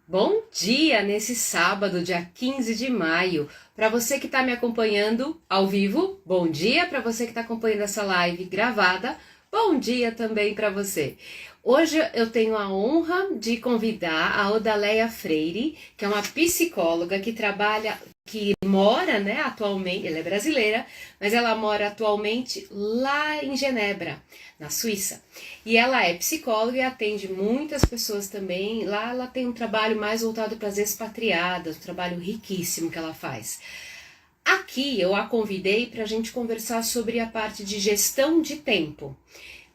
Bom dia nesse sábado, dia 15 de maio. Para você que está me acompanhando ao vivo, bom dia. Para você que está acompanhando essa live gravada, bom dia também para você. Hoje eu tenho a honra de convidar a Odaleia Freire, que é uma psicóloga que trabalha, que mora, né, atualmente, ela é brasileira, mas ela mora atualmente lá em Genebra, na Suíça. E ela é psicóloga e atende muitas pessoas também. Lá ela tem um trabalho mais voltado para as expatriadas, um trabalho riquíssimo que ela faz. Aqui eu a convidei para a gente conversar sobre a parte de gestão de tempo.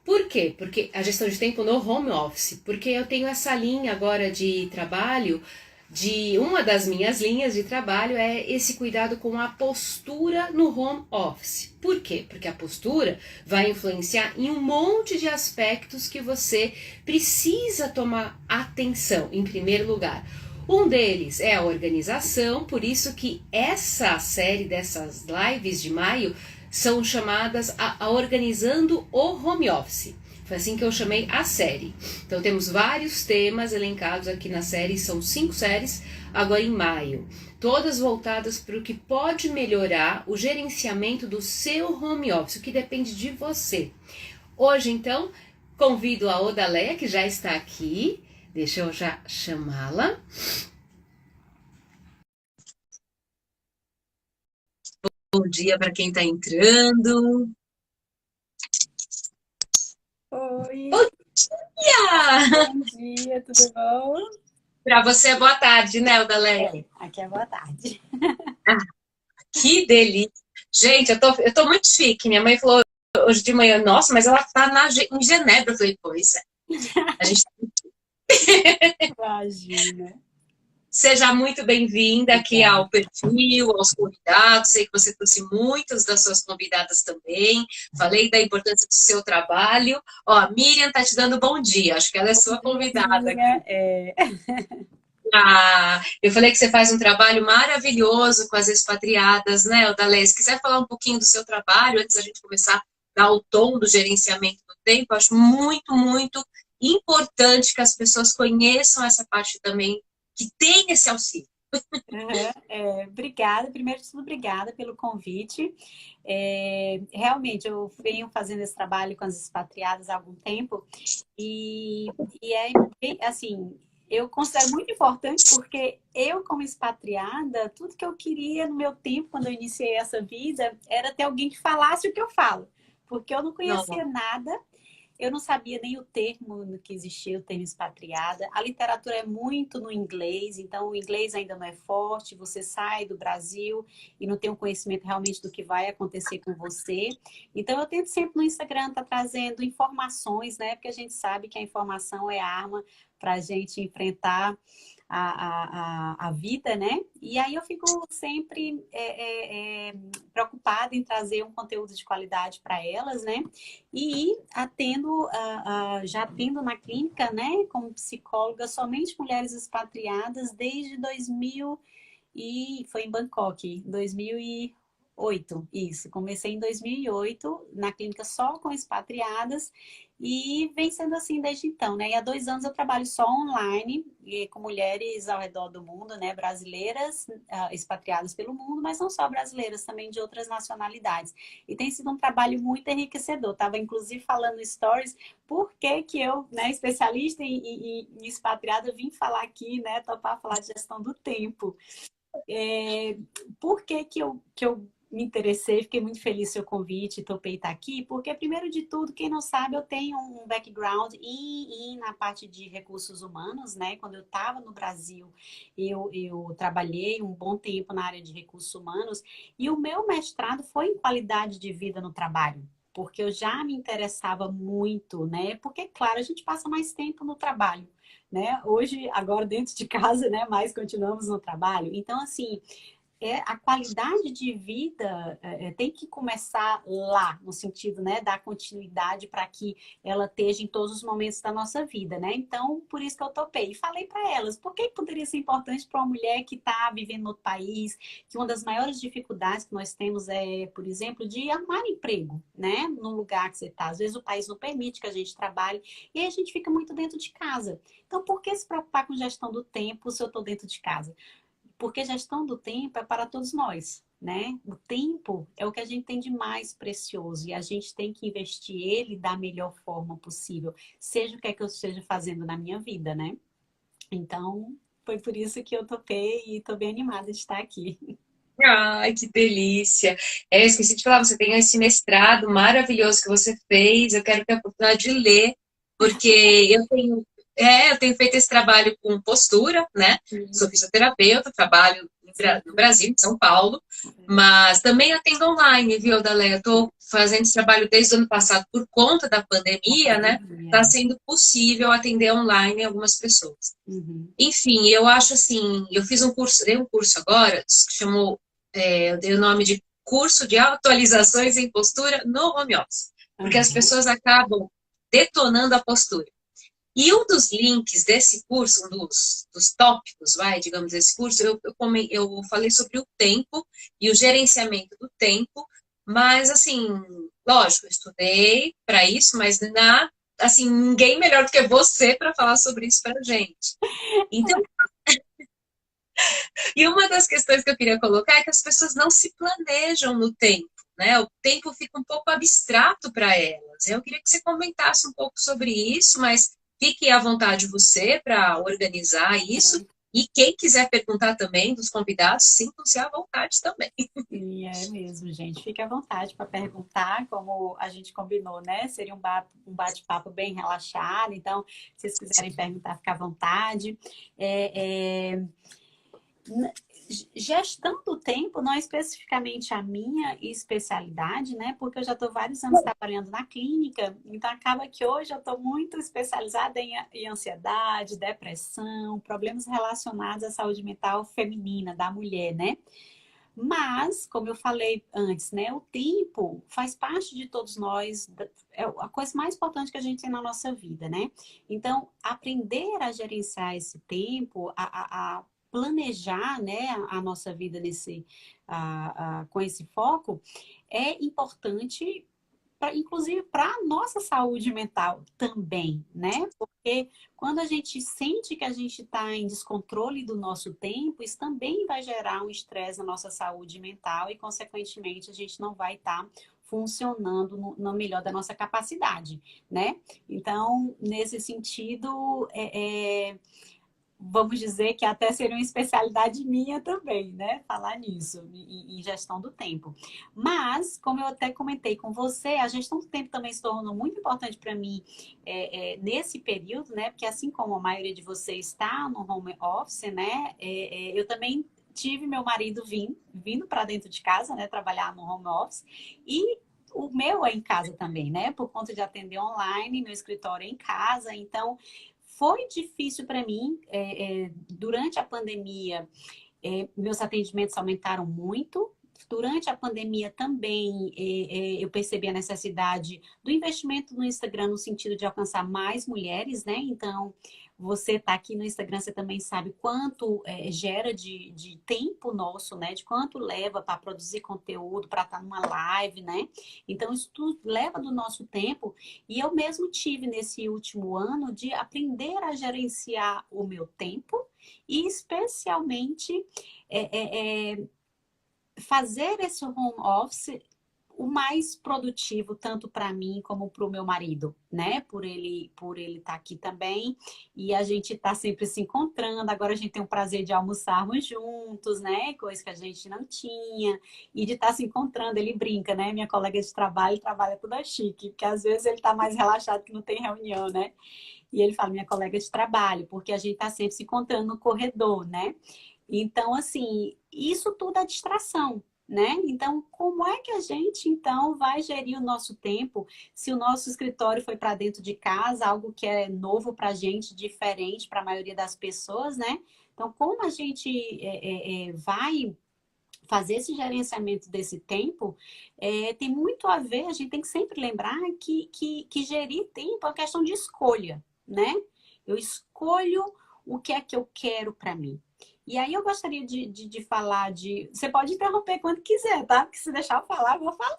Por quê? Porque a gestão de tempo no home office, porque eu tenho essa linha agora de trabalho, de uma das minhas linhas de trabalho é esse cuidado com a postura no home office. Por quê? Porque a postura vai influenciar em um monte de aspectos que você precisa tomar atenção, em primeiro lugar. Um deles é a organização, por isso que essa série dessas lives de maio são chamadas a Organizando o Home Office. Foi assim que eu chamei a série. Então temos vários temas elencados aqui na série, são 5 séries, agora em maio. Todas voltadas para o que pode melhorar o gerenciamento do seu home office, o que depende de você. Hoje, então, convido a Odaleia, que já está aqui. Deixa eu já chamá-la. Bom dia para quem está entrando. Oi, Bom dia! bom dia, tudo bom? Para você é boa tarde, né, Odaleia? Aqui é boa tarde. Que delícia! Gente, eu tô muito chique. Minha mãe falou hoje de manhã, nossa, mas ela tá em Genebra. Eu falei, pois é. A gente... Imagina. Seja muito bem-vinda aqui Obrigada. ao perfil, aos convidados. Sei que você trouxe muitas das suas convidadas também. Falei da importância do seu trabalho. Ó, a Miriam tá te dando bom dia. Acho que ela é Bom sua dia, convidada. Miriam. Ah, eu falei que você faz um trabalho maravilhoso com as expatriadas, né, Odalê? Se quiser falar um pouquinho do seu trabalho, antes da gente começar a dar o tom do gerenciamento do tempo, eu acho muito, muito importante que as pessoas conheçam essa parte também, que tem esse auxílio. Obrigada, primeiro de tudo, obrigada pelo convite. Realmente, eu venho fazendo esse trabalho com as expatriadas há algum tempo e assim, eu considero muito importante porque eu, como expatriada, tudo que eu queria no meu tempo, quando eu iniciei essa vida, era ter alguém que falasse o que eu falo, porque eu não Não, conhecia nada. Eu não sabia nem o termo no que existia, o termo expatriada. A literatura é muito no inglês, então o inglês ainda não é forte. Você sai do Brasil e não tem um conhecimento realmente do que vai acontecer com você. Então eu tento sempre no Instagram estar trazendo informações, né? Porque a gente sabe que a informação é a arma para a gente enfrentar a vida, né? E aí eu fico sempre preocupada em trazer um conteúdo de qualidade para elas, né? E já atendo na clínica, né, como psicóloga, somente mulheres expatriadas desde 2000 e foi em Bangkok, 2008, isso. Comecei em 2008 na clínica só com expatriadas e vem sendo assim desde então, né? E há 2 anos eu trabalho só online com mulheres ao redor do mundo, né? Brasileiras, expatriadas pelo mundo, mas não só brasileiras, também de outras nacionalidades. E tem sido um trabalho muito enriquecedor. Estava inclusive falando no Stories por que que eu, né, especialista em expatriada, vim falar aqui, né, topar falar de gestão do tempo. É, por que que eu me interessei, fiquei muito feliz com o seu convite, topei estar aqui, porque, primeiro de tudo, quem não sabe, eu tenho um background na parte de recursos humanos, né? Quando eu estava no Brasil, eu trabalhei um bom tempo na área de recursos humanos e o meu mestrado foi em qualidade de vida no trabalho. Porque eu já me interessava muito, né? Porque, claro, a gente passa mais tempo no trabalho, né? Hoje, agora dentro de casa, né? Mas continuamos no trabalho. Então, assim, a qualidade de vida tem que começar lá, no sentido, né, dar continuidade para que ela esteja em todos os momentos da nossa vida, né? Então, por isso que eu topei. E falei para elas, por que poderia ser importante para uma mulher que está vivendo no outro país, que uma das maiores dificuldades que nós temos é, por exemplo, de arrumar emprego, né? No lugar que você está. Às vezes o país não permite que a gente trabalhe e aí a gente fica muito dentro de casa. Então, por que se preocupar com gestão do tempo se eu estou dentro de casa? Porque gestão do tempo é para todos nós, né? O tempo é o que a gente tem de mais precioso e a gente tem que investir ele da melhor forma possível, seja o que é que eu esteja fazendo na minha vida, né? Então, foi por isso que eu topei e estou bem animada de estar aqui. Ai, que delícia! Esqueci de falar, você tem esse mestrado maravilhoso que você fez. Eu quero ter a oportunidade de ler, porque eu tenho feito esse trabalho com postura, né? Sou fisioterapeuta, trabalho no Brasil, em São Paulo, mas também atendo online, viu, Daléia? Eu estou fazendo esse trabalho desde o ano passado por conta da pandemia, né? Está sendo possível atender online algumas pessoas. Uhum. Enfim, eu acho assim, eu dei um curso agora, que chamou, eu dei o nome de curso de atualizações em postura no home office, porque as pessoas acabam detonando a postura. E um dos links desse curso, dos tópicos, digamos, desse curso, eu falei sobre o tempo e o gerenciamento do tempo, mas assim, lógico, eu estudei para isso, mas assim, ninguém melhor do que você para falar sobre isso para a gente. Então, e uma das questões que eu queria colocar é que as pessoas não se planejam no tempo, né? O tempo fica um pouco abstrato para elas. Eu queria que você comentasse um pouco sobre isso, mas fique à vontade você para organizar isso. E quem quiser perguntar também dos convidados, sintam-se à vontade também. E é mesmo, gente. Fique à vontade para perguntar, como a gente combinou, né? Seria um bate-papo bem relaxado. Então, se vocês quiserem perguntar, fique à vontade. Gestão do tempo não é especificamente a minha especialidade, né? Porque eu já estou vários anos trabalhando na clínica, então acaba que hoje eu estou muito especializada em ansiedade, depressão, problemas relacionados à saúde mental feminina, da mulher, né? Mas, como eu falei antes, né? O tempo faz parte de todos nós, é a coisa mais importante que a gente tem na nossa vida, né? Então, aprender a gerenciar esse tempo, a planejar, né, a nossa vida com esse foco é importante, inclusive para a nossa saúde mental também, né? Porque quando a gente sente que a gente está em descontrole do nosso tempo, isso também vai gerar um estresse na nossa saúde mental e, consequentemente, a gente não vai estar funcionando no melhor da nossa capacidade, né? Então, nesse sentido, vamos dizer que até seria uma especialidade minha também, né? Falar nisso, em gestão do tempo. Mas, como eu até comentei com você, a gestão do tempo também se tornou muito importante para mim nesse período, né? Porque assim como a maioria de vocês está no home office, né? Eu também tive meu marido vindo para dentro de casa, né? Trabalhar no home office. E o meu é em casa também, né? Por conta de atender online, meu escritório é em casa. Então, foi difícil para mim, durante a pandemia, meus atendimentos aumentaram muito. Durante a pandemia também eu percebi a necessidade do investimento no Instagram no sentido de alcançar mais mulheres, né? Então, você está aqui no Instagram, você também sabe quanto gera de tempo nosso, né? De quanto leva para produzir conteúdo, para estar numa live, né? Então, isso tudo leva do nosso tempo. E eu mesmo tive nesse último ano de aprender a gerenciar o meu tempo e especialmente fazer esse home office o mais produtivo, tanto para mim como para o meu marido, né? Por ele estar aqui também. E a gente está sempre se encontrando. Agora a gente tem o prazer de almoçarmos juntos, né? Coisa que a gente não tinha. E de estar se encontrando. Ele brinca, né? Minha colega de trabalho trabalha toda chique, porque às vezes ele está mais relaxado que não tem reunião, né? E ele fala, minha colega de trabalho, porque a gente está sempre se encontrando no corredor, né? Então, assim, isso tudo é distração, né? Então, como é que a gente, então, vai gerir o nosso tempo se o nosso escritório foi para dentro de casa, algo que é novo para a gente, diferente para a maioria das pessoas, né? Então, como a gente vai fazer esse gerenciamento desse tempo tem muito a ver, a gente tem que sempre lembrar que gerir tempo é uma questão de escolha, né? Eu escolho o que é que eu quero para mim. E aí eu gostaria de falar de... Você pode interromper quando quiser, tá? Porque se deixar eu falar, eu vou falar.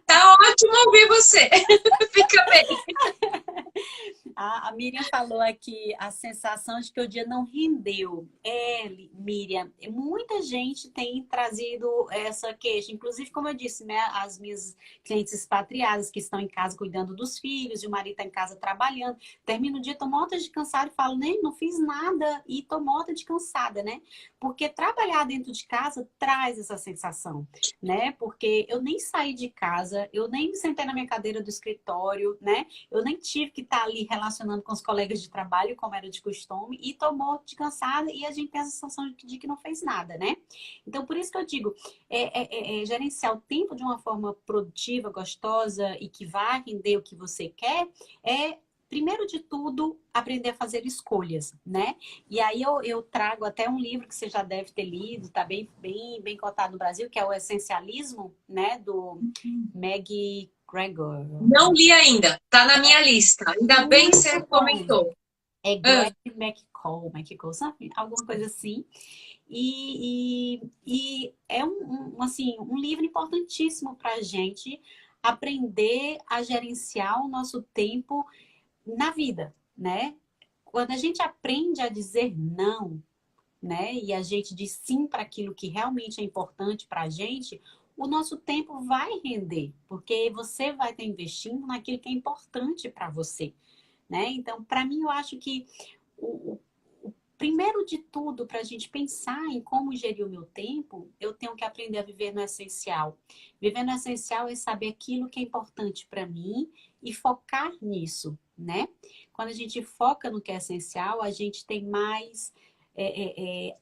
Tá ótimo ouvir você. Fica bem. A Miriam falou aqui a sensação de que o dia não rendeu. Miriam, muita gente tem trazido essa queixa. Inclusive, como eu disse, né, as minhas clientes expatriadas que estão em casa cuidando dos filhos e o marido está em casa trabalhando. Termino o dia, tô morta de cansada e falo, nem, não fiz nada e tô morta de cansada, né? Porque trabalhar dentro de casa traz essa sensação, né? Porque eu nem saí de casa, eu nem me sentei na minha cadeira do escritório, né? Eu nem tive que estar ali relacionando com os colegas de trabalho, como era de costume, e tô morto de cansada e a gente tem essa sensação de que não fez nada, né? Então, por isso que eu digo, gerenciar o tempo de uma forma produtiva, gostosa e que vai render o que você quer, primeiro de tudo, aprender a fazer escolhas, né? E aí eu trago até um livro que você já deve ter lido, tá bem cotado no Brasil, que é o Essencialismo, né? Do Maggie Gregor. Não li ainda, tá na minha lista. Ainda bem que você comentou. É Greg McCall, sabe? Alguma coisa assim. E é um livro importantíssimo para a gente aprender a gerenciar o nosso tempo na vida, né? Quando a gente aprende a dizer não, né? E a gente diz sim para aquilo que realmente é importante para a gente, o nosso tempo vai render, porque você vai estar investindo naquilo que é importante para você, né? Então, para mim, eu acho que o primeiro de tudo, para a gente pensar em como gerir o meu tempo, eu tenho que aprender a viver no essencial. Viver no essencial é saber aquilo que é importante para mim e focar nisso, né? Quando a gente foca no que é essencial, a gente tem mais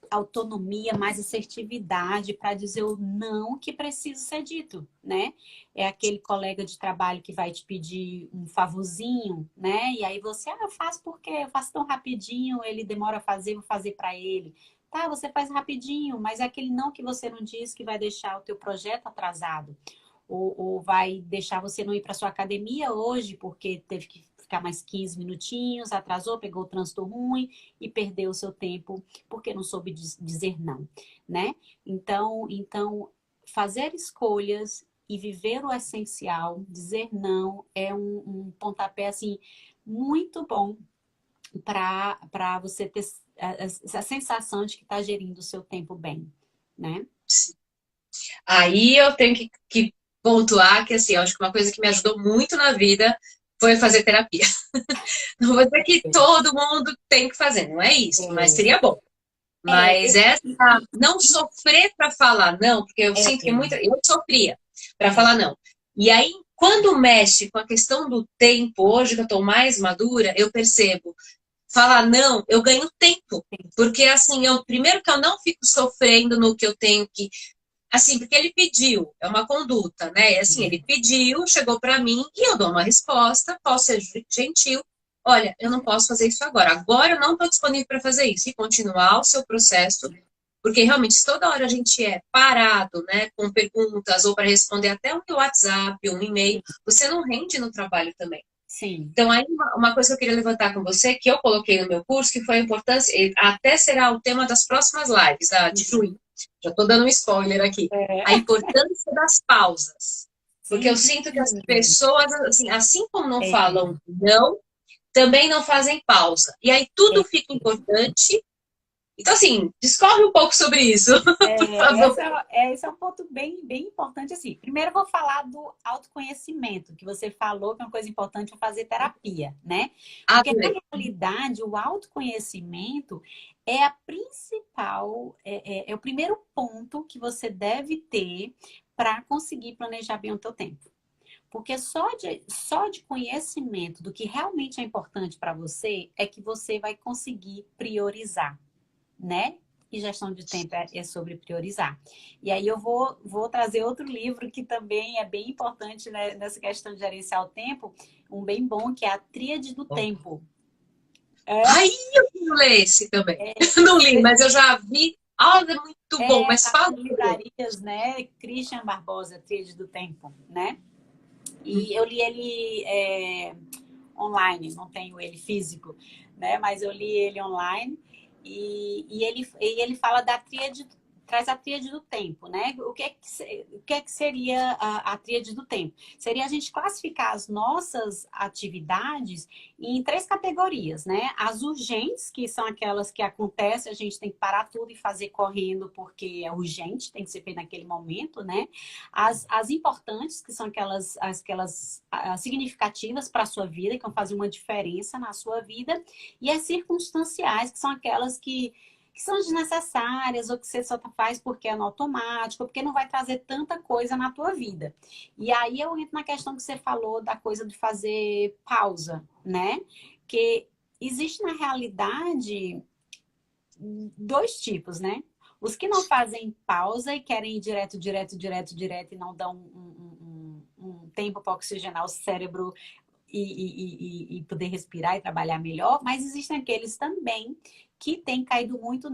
autonomia, mais assertividade para dizer o não que precisa ser dito, né? É aquele colega de trabalho que vai te pedir um favorzinho, né? E aí você, eu faço porque eu faço tão rapidinho, ele demora a fazer, vou fazer para ele. Tá, você faz rapidinho, mas é aquele não que você não diz que vai deixar o teu projeto atrasado. Ou vai deixar você não ir para sua academia hoje porque teve que ficar mais 15 minutinhos, atrasou, pegou o trânsito ruim e perdeu o seu tempo porque não soube dizer não, né? Então, fazer escolhas e viver o essencial, dizer não, é um pontapé, assim, muito bom para você ter a sensação de que está gerindo o seu tempo bem, né? Aí eu tenho que pontuar que, assim, eu acho que uma coisa que me ajudou muito na vida foi fazer terapia. Não vou dizer que todo mundo tem que fazer, não é isso, mas seria bom. Mas não sofrer para falar não, porque eu sinto que eu sofria para falar não. E aí, quando mexe com a questão do tempo, hoje que eu estou mais madura, eu percebo, falar não, eu ganho tempo. Porque assim, primeiro que eu não fico sofrendo no que eu tenho que... Assim, porque ele pediu, é uma conduta, né? Assim, ele pediu, chegou para mim e eu dou uma resposta, posso ser gentil. Olha, eu não posso fazer isso agora. Agora eu não estou disponível para fazer isso. E continuar o seu processo, porque realmente, se toda hora a gente é parado, né, com perguntas ou para responder até um WhatsApp, um e-mail, você não rende no trabalho também. Sim. Então, aí uma coisa que eu queria levantar com você, que eu coloquei no meu curso, que foi a importância, até será o tema das próximas lives, de junho. Já estou dando um spoiler aqui. A importância das pausas. Porque eu sinto que as pessoas, assim como não falam não, também não fazem pausa. E aí tudo fica importante. Então, assim, discorre um pouco sobre isso, por favor. Esse é um ponto bem importante, assim. Primeiro eu vou falar do autoconhecimento, que você falou que é uma coisa importante é fazer terapia, né? Porque, na realidade, o autoconhecimento é a principal, é o primeiro ponto que você deve ter para conseguir planejar bem o teu tempo. Porque só de conhecimento do que realmente é importante para você é que você vai conseguir priorizar, né? E gestão de tempo é sobre priorizar. E aí eu vou trazer outro livro que também é bem importante, né, nessa questão de gerenciar o tempo, um bem bom, que é a Tríade do Tempo. Ai, eu quero ler esse também. Não li, mas eu já vi Ah, é muito bom, mas Tá fala. nas livrarias, né? Christian Barbosa, Tríade do Tempo, né? E eu li ele online, não tenho ele físico, né? Mas eu li ele online e ele fala da tríade, traz a tríade do tempo, né? O que é que seria a tríade do tempo? Seria a gente classificar as nossas atividades em três categorias, né? As urgentes, que são aquelas que acontecem, a gente tem que parar tudo e fazer correndo porque é urgente, tem que ser feito naquele momento, né? As importantes, que são aquelas significativas para a sua vida, que vão fazer uma diferença na sua vida, e as circunstanciais, que são aquelas que são desnecessárias, ou que você só faz porque é no automático, porque não vai trazer tanta coisa na tua vida. E aí eu entro na questão que você falou da coisa de fazer pausa, né? Que existe na realidade dois tipos, né? Os que não fazem pausa e querem ir direto e não dão um tempo para oxigenar o cérebro e poder respirar e trabalhar melhor, mas existem aqueles também que têm caído muito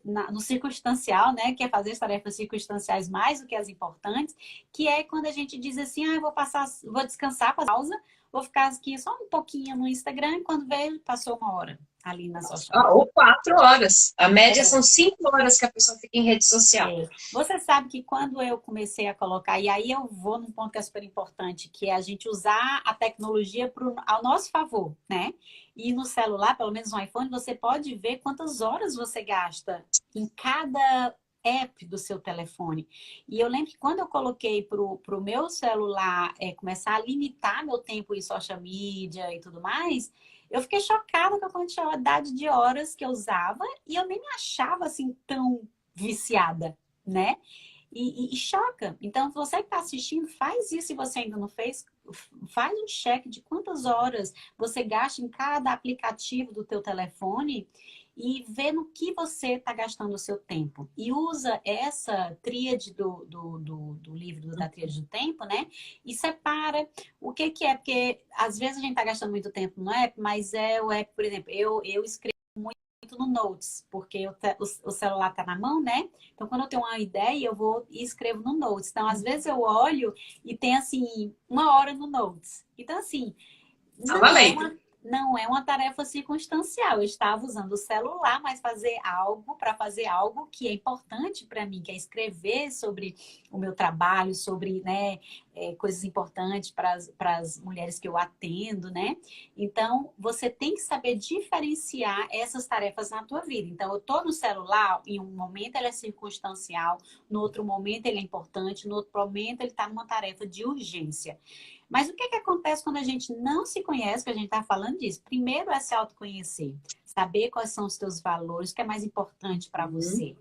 no circunstancial, né? Que é fazer as tarefas circunstanciais mais do que as importantes, que é quando a gente diz assim, vou descansar, pausa, vou ficar aqui só um pouquinho no Instagram, e quando vejo, passou uma hora ali na social media. Ou 4 horas. A média são 5 horas que a pessoa fica em rede social. Você sabe que quando eu comecei a colocar, e aí eu vou num ponto que é super importante, que é a gente usar a tecnologia ao nosso favor, né? E no celular, pelo menos no iPhone, você pode ver quantas horas você gasta em cada app do seu telefone. E eu lembro que quando eu coloquei pro meu celular começar a limitar meu tempo em social media e tudo mais, eu fiquei chocada com a quantidade de horas que eu usava e eu nem me achava assim tão viciada, né? E choca. Então, você que está assistindo, faz isso se você ainda não fez. Faz um check de quantas horas você gasta em cada aplicativo do teu telefone e vê no que você está gastando o seu tempo. E usa essa tríade do livro da tríade do tempo, né? E separa o que é. Porque às vezes a gente está gastando muito tempo no app, mas é o app, por exemplo, eu escrevo muito no Notes, porque o celular está na mão, né? Então, quando eu tenho uma ideia, eu vou e escrevo no Notes. Então, às vezes eu olho e tem, assim, 1 hora no Notes. Então, assim, não é uma tarefa circunstancial. Eu estava usando o celular, mas para fazer algo que é importante para mim, que é escrever sobre o meu trabalho, sobre, né, coisas importantes para as mulheres que eu atendo, né? Então, você tem que saber diferenciar essas tarefas na tua vida. Então, eu estou no celular, em um momento ele é circunstancial, no outro momento ele é importante, no outro momento ele está numa tarefa de urgência. Mas o que acontece quando a gente não se conhece, que a gente está falando disso? Primeiro é se autoconhecer, saber quais são os teus valores, o que é mais importante para você.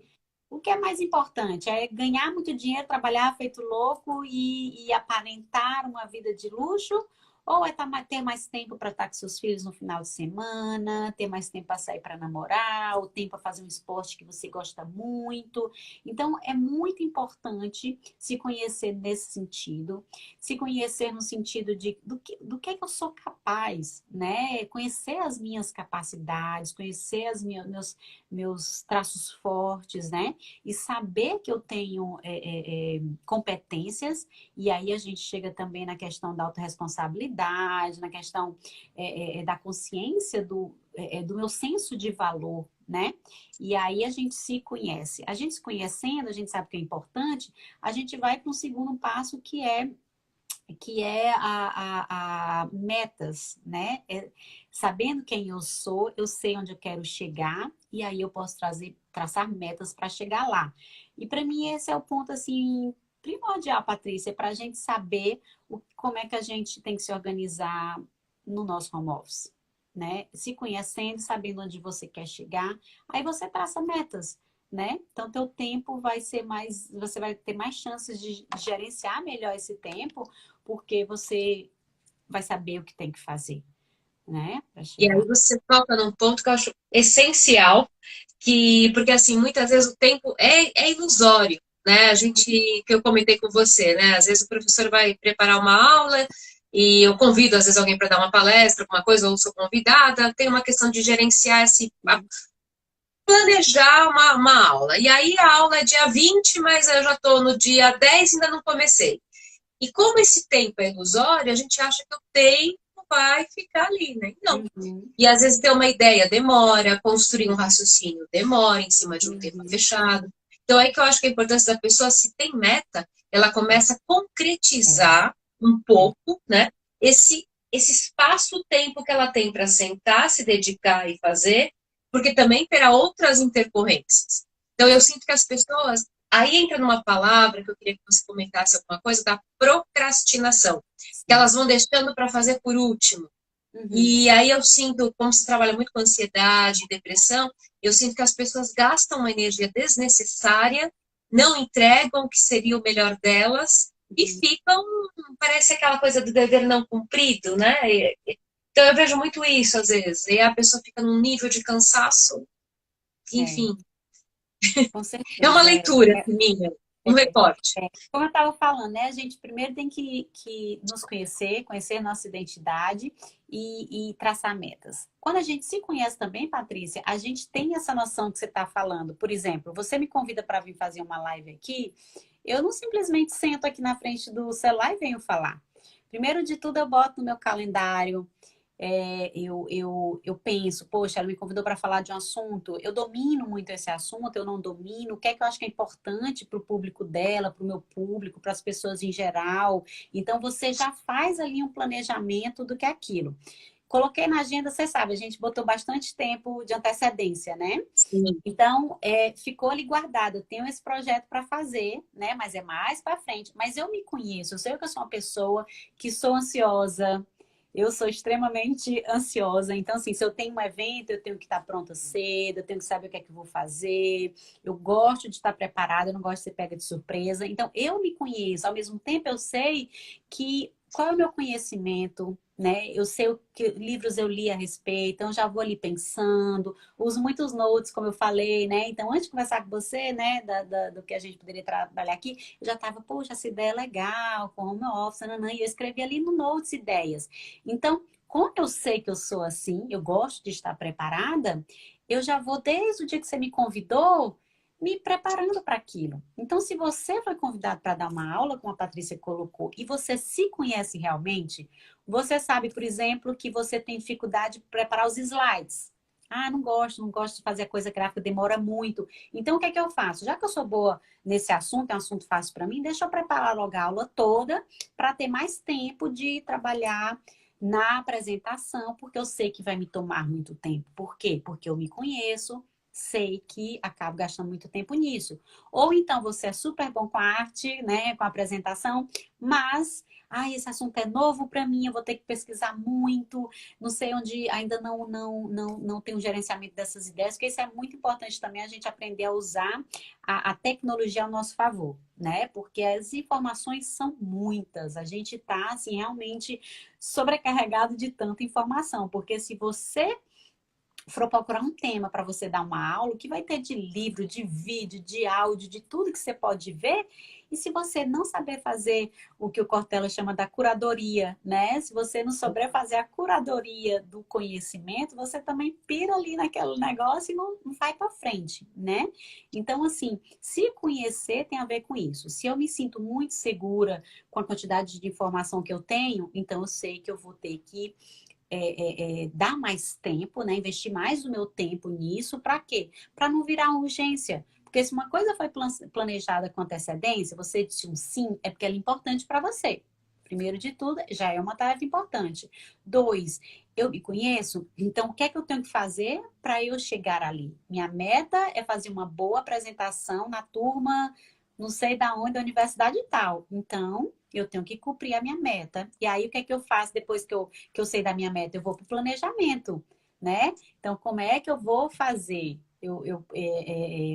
O que é mais importante é ganhar muito dinheiro, trabalhar feito louco e aparentar uma vida de luxo? Ou é ter mais tempo para estar com seus filhos no final de semana, ter mais tempo para sair para namorar, ou tempo para fazer um esporte que você gosta muito. Então, é muito importante se conhecer nesse sentido, se conhecer no sentido do que eu sou capaz, né? Conhecer as minhas capacidades, conhecer meus traços fortes, né? E saber que eu tenho competências, e aí a gente chega também na questão da autorresponsabilidade, na questão da consciência do meu senso de valor, né? E aí a gente se conhece. A gente se conhecendo, a gente sabe o que é importante, a gente vai para um segundo passo que é a metas, né? Sabendo quem eu sou, eu sei onde eu quero chegar e aí eu posso traçar metas para chegar lá. E para mim esse é o ponto assim primordial, Patrícia, para a gente saber como é que a gente tem que se organizar no nosso home office, né? Se conhecendo, sabendo onde você quer chegar, aí você traça metas, né? Então, teu tempo vai ser mais, você vai ter mais chances de gerenciar melhor esse tempo, porque você vai saber o que tem que fazer, né? E aí você toca num ponto que eu acho essencial, porque assim, muitas vezes o tempo é ilusório, né? Que eu comentei com você, né? Às vezes o professor vai preparar uma aula e eu convido, às vezes, alguém para dar uma palestra, alguma coisa, ou sou convidada, tem uma questão de gerenciar planejar uma aula. E aí a aula é dia 20, mas eu já estou no dia 10 e ainda não comecei. E como esse tempo é ilusório, a gente acha que o tempo vai ficar ali, né? Não. Uhum. E às vezes ter uma ideia demora, construir um raciocínio demora em cima de um tema Uhum. fechado. Então aí que eu acho que a importância da pessoa, se tem meta, ela começa a concretizar um pouco, né? Esse espaço-tempo que ela tem para sentar, se dedicar e fazer, porque também terá outras intercorrências. Então eu sinto que as pessoas, aí entra numa palavra que eu queria que você comentasse alguma coisa, da procrastinação, que Sim. elas vão deixando para fazer por último. Uhum. E aí eu sinto, como se trabalha muito com ansiedade, depressão, eu sinto que as pessoas gastam uma energia desnecessária, não entregam o que seria o melhor delas e Uhum. ficam, parece aquela coisa do dever não cumprido, né? Então eu vejo muito isso às vezes, e a pessoa fica num nível de cansaço, É, enfim, com é uma certeza. leitura assim, minha, um recorte. Como eu estava falando, né? A gente primeiro tem que nos conhecer, conhecer nossa identidade e traçar metas. Quando a gente se conhece também, Patrícia, a gente tem essa noção que você está falando. Por exemplo, você me convida para vir fazer uma live aqui, eu não simplesmente sento aqui na frente do celular e venho falar. Primeiro de tudo, eu boto no meu calendário, eu penso, poxa, ela me convidou para falar de um assunto, eu domino muito esse assunto, eu não domino, o que é que eu acho que é importante para o público dela, para o meu público, para as pessoas em geral. Então, você já faz ali um planejamento do que é aquilo. Coloquei na agenda, você sabe, a gente botou bastante tempo de antecedência, né? Sim. Então, ficou ali guardado. Eu tenho esse projeto para fazer, né? Mas é mais para frente. Mas eu me conheço, eu sei que eu sou uma pessoa que sou ansiosa. Eu sou extremamente ansiosa. Então, assim, se eu tenho um evento, eu tenho que estar pronta cedo, eu tenho que saber o que é que eu vou fazer. Eu gosto de estar preparada, eu não gosto de ser pega de surpresa. Então, eu me conheço. Ao mesmo tempo, eu sei que qual é o meu conhecimento, né? Eu sei o que livros eu li a respeito, então já vou ali pensando, uso muitos notes, como eu falei, né? Então, antes de conversar com você, né, do que a gente poderia trabalhar aqui, eu já estava, poxa, essa ideia é legal, com home office, nanã, e eu escrevi ali no notes ideias. Então, como eu sei que eu sou assim, eu gosto de estar preparada, eu já vou, desde o dia que você me convidou, me preparando para aquilo. Então, se você foi convidado para dar uma aula, como a Patrícia colocou, e você se conhece realmente, você sabe, por exemplo, que você tem dificuldade de preparar os slides. Ah, não gosto de fazer a coisa gráfica, demora muito. Então, o que é que eu faço? Já que eu sou boa nesse assunto, é um assunto fácil para mim, deixa eu preparar logo a aula toda para ter mais tempo de trabalhar na apresentação, porque eu sei que vai me tomar muito tempo. Por quê? Porque eu me conheço, sei que acabo gastando muito tempo nisso. Ou então você é super bom com a arte, né, com a apresentação, mas esse assunto é novo para mim, eu vou ter que pesquisar muito, não sei onde ainda não tem um gerenciamento dessas ideias, porque isso é muito importante também a gente aprender a usar a tecnologia ao nosso favor, né? Porque as informações são muitas, a gente está assim, realmente sobrecarregado de tanta informação, porque se você for procurar um tema para você dar uma aula, o que vai ter de livro, de vídeo, de áudio, de tudo que você pode ver. E se você não saber fazer o que o Cortella chama da curadoria, né? Se você não souber fazer a curadoria do conhecimento, você também pira ali naquele negócio e não vai para frente, né? Então, assim, se conhecer tem a ver com isso. Se eu me sinto muito segura com a quantidade de informação que eu tenho, então eu sei que eu vou ter que dar mais tempo, né? Investir mais do meu tempo nisso, para quê? Para não virar uma urgência. Porque se uma coisa foi planejada com antecedência, você disse um sim, é porque ela é importante para você. Primeiro de tudo, já é uma tarefa importante. Dois, eu me conheço, então o que é que eu tenho que fazer para eu chegar ali? Minha meta é fazer uma boa apresentação na turma, não sei da onde, da universidade e tal. Então, eu tenho que cumprir a minha meta. E aí, o que é que eu faço depois que eu sei da minha meta? Eu vou para o planejamento, né? Então, como é que eu vou fazer?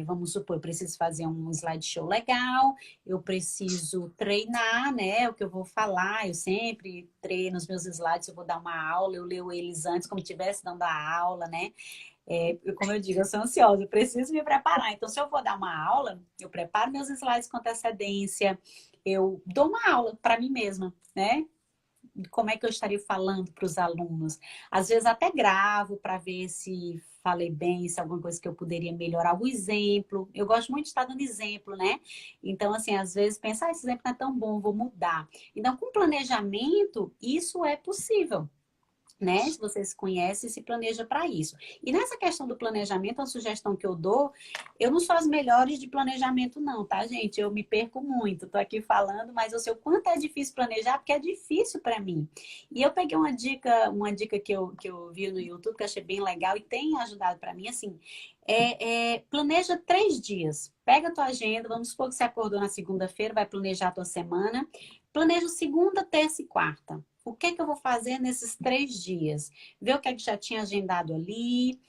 Vamos supor, eu preciso fazer um slideshow legal, eu preciso treinar, né? O que eu vou falar, eu sempre treino os meus slides, eu vou dar uma aula, eu leio eles antes, como se estivesse dando a aula, né? Como eu digo, eu sou ansiosa, eu preciso me preparar. Então, se eu vou dar uma aula, eu preparo meus slides com antecedência, eu dou uma aula para mim mesma, né? Como é que eu estaria falando para os alunos. Às vezes até gravo para ver se falei bem, se é alguma coisa que eu poderia melhorar, o exemplo. Eu gosto muito de estar dando exemplo, né? Então, assim, às vezes pensa, esse exemplo não é tão bom, vou mudar. Então, com planejamento, isso é possível, né? Se você se conhece, se planeja para isso. E nessa questão do planejamento, a sugestão que eu dou, eu não sou as melhores de planejamento não, tá, gente? Eu me perco muito, tô aqui falando, mas eu sei o quanto é difícil planejar, porque é difícil para mim. E eu peguei uma dica que eu vi no YouTube, que eu achei bem legal e tem ajudado para mim, assim, planeja 3 dias. Pega a tua agenda, vamos supor que você acordou na segunda-feira, vai planejar a tua semana. Planeja segunda, terça e quarta. O que é que eu vou fazer nesses 3 dias? Ver o que é que já tinha agendado ali.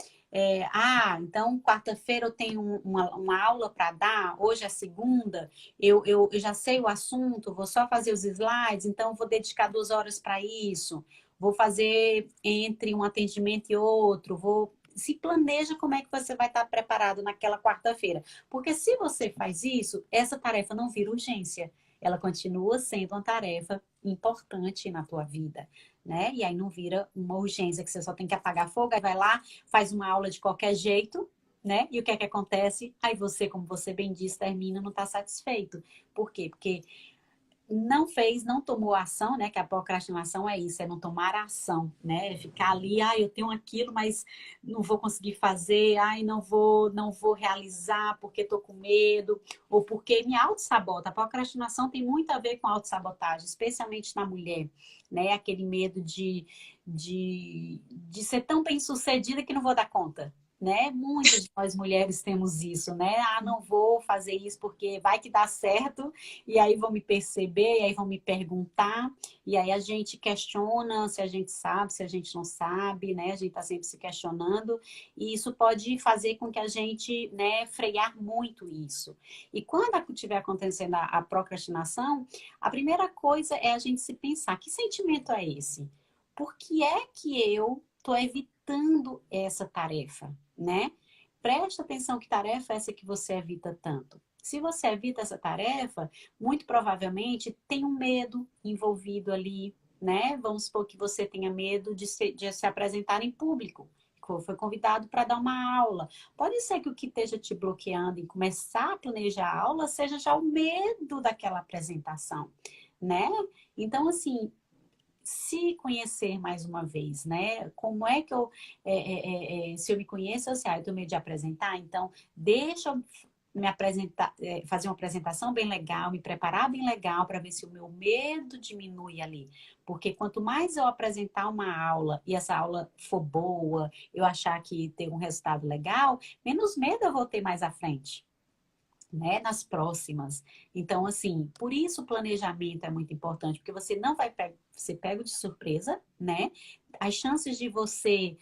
Então, quarta-feira eu tenho uma aula para dar, hoje é segunda, eu já sei o assunto, vou só fazer os slides, então vou dedicar 2 horas para isso. Vou fazer entre um atendimento e outro, se planeja como é que você vai estar preparado naquela quarta-feira. Porque se você faz isso, essa tarefa não vira urgência. Ela continua sendo uma tarefa importante na tua vida, né? E aí não vira uma urgência que você só tem que apagar fogo, aí vai lá, faz uma aula de qualquer jeito, né? E o que é que acontece? Aí você, como você bem disse, termina e não está satisfeito. Por quê? Porque não fez, não tomou ação, né? Que a procrastinação é isso, é não tomar ação, né? É ficar ali, eu tenho aquilo, mas não vou conseguir fazer, não vou realizar porque estou com medo, ou porque me auto-sabota. A procrastinação tem muito a ver com autossabotagem, especialmente na mulher, né? Aquele medo de ser tão bem-sucedida que não vou dar conta. Né? Muitas de nós mulheres temos isso, né? Não vou fazer isso porque vai que dá certo, e aí vão me perceber, e aí vão me perguntar, e aí a gente questiona se a gente sabe, se a gente não sabe, né? A gente está sempre se questionando, e isso pode fazer com que a gente, né, frear muito isso. E quando estiver acontecendo a procrastinação, a primeira coisa é a gente se pensar, que sentimento é esse? Por que é que eu estou evitando essa tarefa, né? Presta atenção que tarefa é essa que você evita tanto. Se você evita essa tarefa, muito provavelmente tem um medo envolvido ali, né? Vamos supor que você tenha medo de se apresentar em público. Foi convidado para dar uma aula. Pode ser que o que esteja te bloqueando em começar a planejar a aula seja já o medo daquela apresentação, né? Então, assim, se conhecer mais uma vez, né? Como é que se eu me conheço, eu sei, eu tenho medo de apresentar, então deixa eu me apresentar, fazer uma apresentação bem legal, me preparar bem legal para ver se o meu medo diminui ali. Porque quanto mais eu apresentar uma aula e essa aula for boa, eu achar que tem um resultado legal, menos medo eu vou ter mais à frente, né, nas próximas. Então, assim, por isso o planejamento é muito importante, porque você não vai ser pego de surpresa, né? As chances de você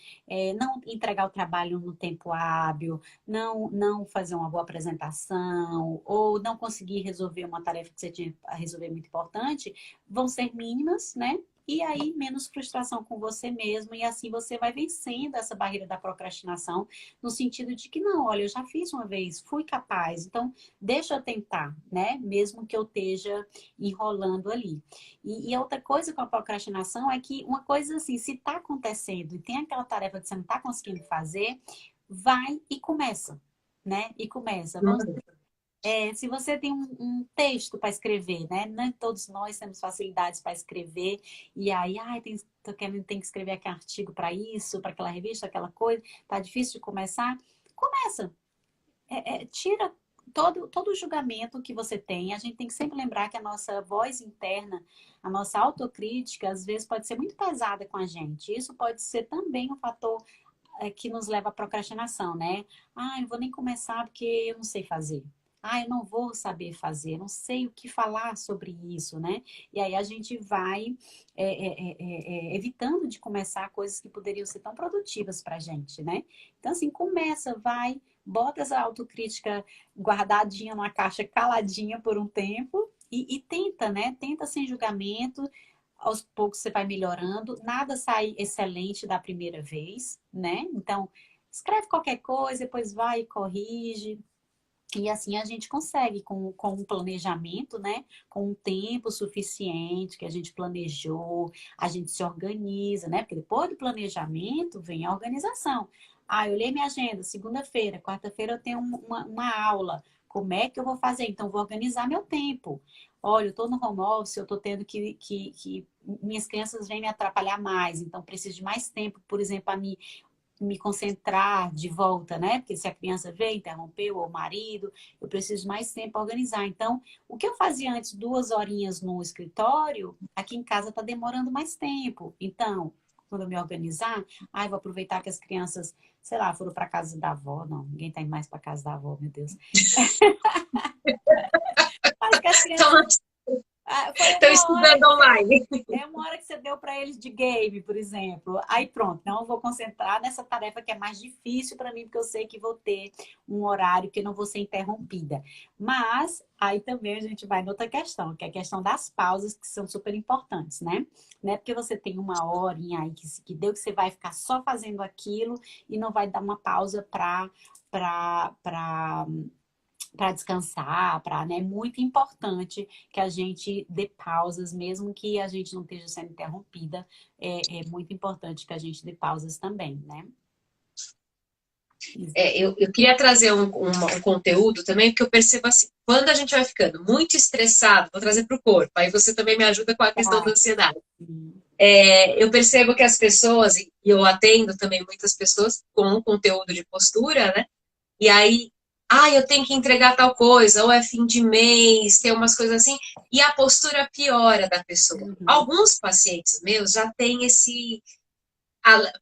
não entregar o trabalho no tempo hábil, não fazer uma boa apresentação, ou não conseguir resolver uma tarefa que você tinha a resolver muito importante, vão ser mínimas, né? E aí, menos frustração com você mesmo, e assim você vai vencendo essa barreira da procrastinação, no sentido de que, não, olha, eu já fiz uma vez, fui capaz, então deixa eu tentar, né? Mesmo que eu esteja enrolando ali. E outra coisa com a procrastinação é que uma coisa assim, se está acontecendo e tem aquela tarefa que você não está conseguindo fazer, vai e começa, né? E começa. Se você tem um texto para escrever, né? Nem todos nós temos facilidades para escrever, e aí, tem que escrever aquele artigo para isso, para aquela revista, aquela coisa, tá difícil de começar. Começa. Tira todo o julgamento que você tem. A gente tem que sempre lembrar que a nossa voz interna, a nossa autocrítica, às vezes pode ser muito pesada com a gente. Isso pode ser também um fator que nos leva à procrastinação, né? Eu não vou nem começar porque eu não sei fazer. Eu não vou saber fazer, não sei o que falar sobre isso, né? E aí a gente vai evitando de começar coisas que poderiam ser tão produtivas pra gente, né? Então, assim, começa, vai, bota essa autocrítica guardadinha numa caixa, caladinha por um tempo e tenta, né? Tenta sem julgamento. Aos poucos você vai melhorando, nada sai excelente da primeira vez, né? Então, escreve qualquer coisa, depois vai e corrige. E assim a gente consegue, com um planejamento, né? Com um tempo suficiente que a gente planejou, a gente se organiza, né? Porque depois do planejamento vem a organização. Ah, eu olhei minha agenda, segunda-feira, quarta-feira eu tenho uma aula. Como é que eu vou fazer? Então, vou organizar meu tempo. Olha, eu estou no home office, eu estou tendo que minhas crianças vêm me atrapalhar mais, então preciso de mais tempo, por exemplo, a me concentrar de volta, né? Porque se a criança veio, interrompeu, ou o marido, eu preciso de mais tempo para organizar. Então, o que eu fazia antes, 2 horinhas no escritório, aqui em casa está demorando mais tempo. Então, quando eu me organizar, eu vou aproveitar que as crianças, sei lá, foram para casa da avó. Não, ninguém está indo mais para casa da avó, meu Deus. Mas que as Então, crianças foi estão uma hora estudando online. é uma hora que você deu para eles de game, por exemplo. Aí pronto, não eu vou concentrar nessa tarefa que é mais difícil para mim, porque eu sei que vou ter um horário que não vou ser interrompida. Mas aí também a gente vai noutra questão, que é a questão das pausas, que são super importantes, né? Não é porque você tem uma horinha aí que deu que você vai ficar só fazendo aquilo e não vai dar uma pausa para descansar, né? É muito importante que a gente dê pausas, mesmo que a gente não esteja sendo interrompida. É muito importante que a gente dê pausas também, né? Eu queria trazer um conteúdo também, porque eu percebo assim, quando a gente vai ficando muito estressado, vou trazer para o corpo, aí você também me ajuda com a questão da Tá. ansiedade. Eu percebo que as pessoas, e eu atendo também muitas pessoas com conteúdo de postura, né? E aí, eu tenho que entregar tal coisa, ou é fim de mês, tem umas coisas assim, e a postura piora da pessoa. Uhum. Alguns pacientes meus já têm esse.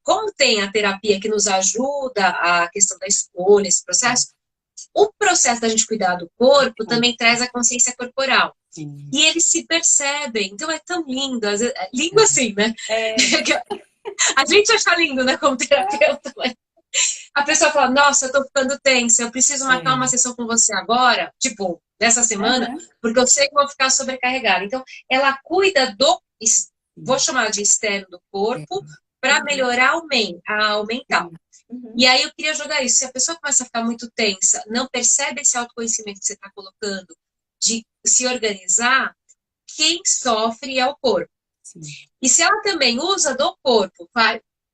Como tem a terapia que nos ajuda a questão da escolha, esse processo, o processo da gente cuidar do corpo também traz a consciência corporal. Sim. E eles se percebem, então é tão lindo, às vezes, lindo assim, né? A gente acha lindo, né, como terapeuta, mas a pessoa fala, nossa, eu tô ficando tensa, eu preciso marcar uma sessão com você agora, tipo, nessa semana, Uhum. porque eu sei que vou ficar sobrecarregada. Então, ela cuida vou chamar de externo do corpo, para melhorar o mental. Uhum. E aí eu queria jogar isso. Se a pessoa começa a ficar muito tensa, não percebe esse autoconhecimento que você está colocando, de se organizar, quem sofre é o corpo. Sim. E se ela também usa do corpo,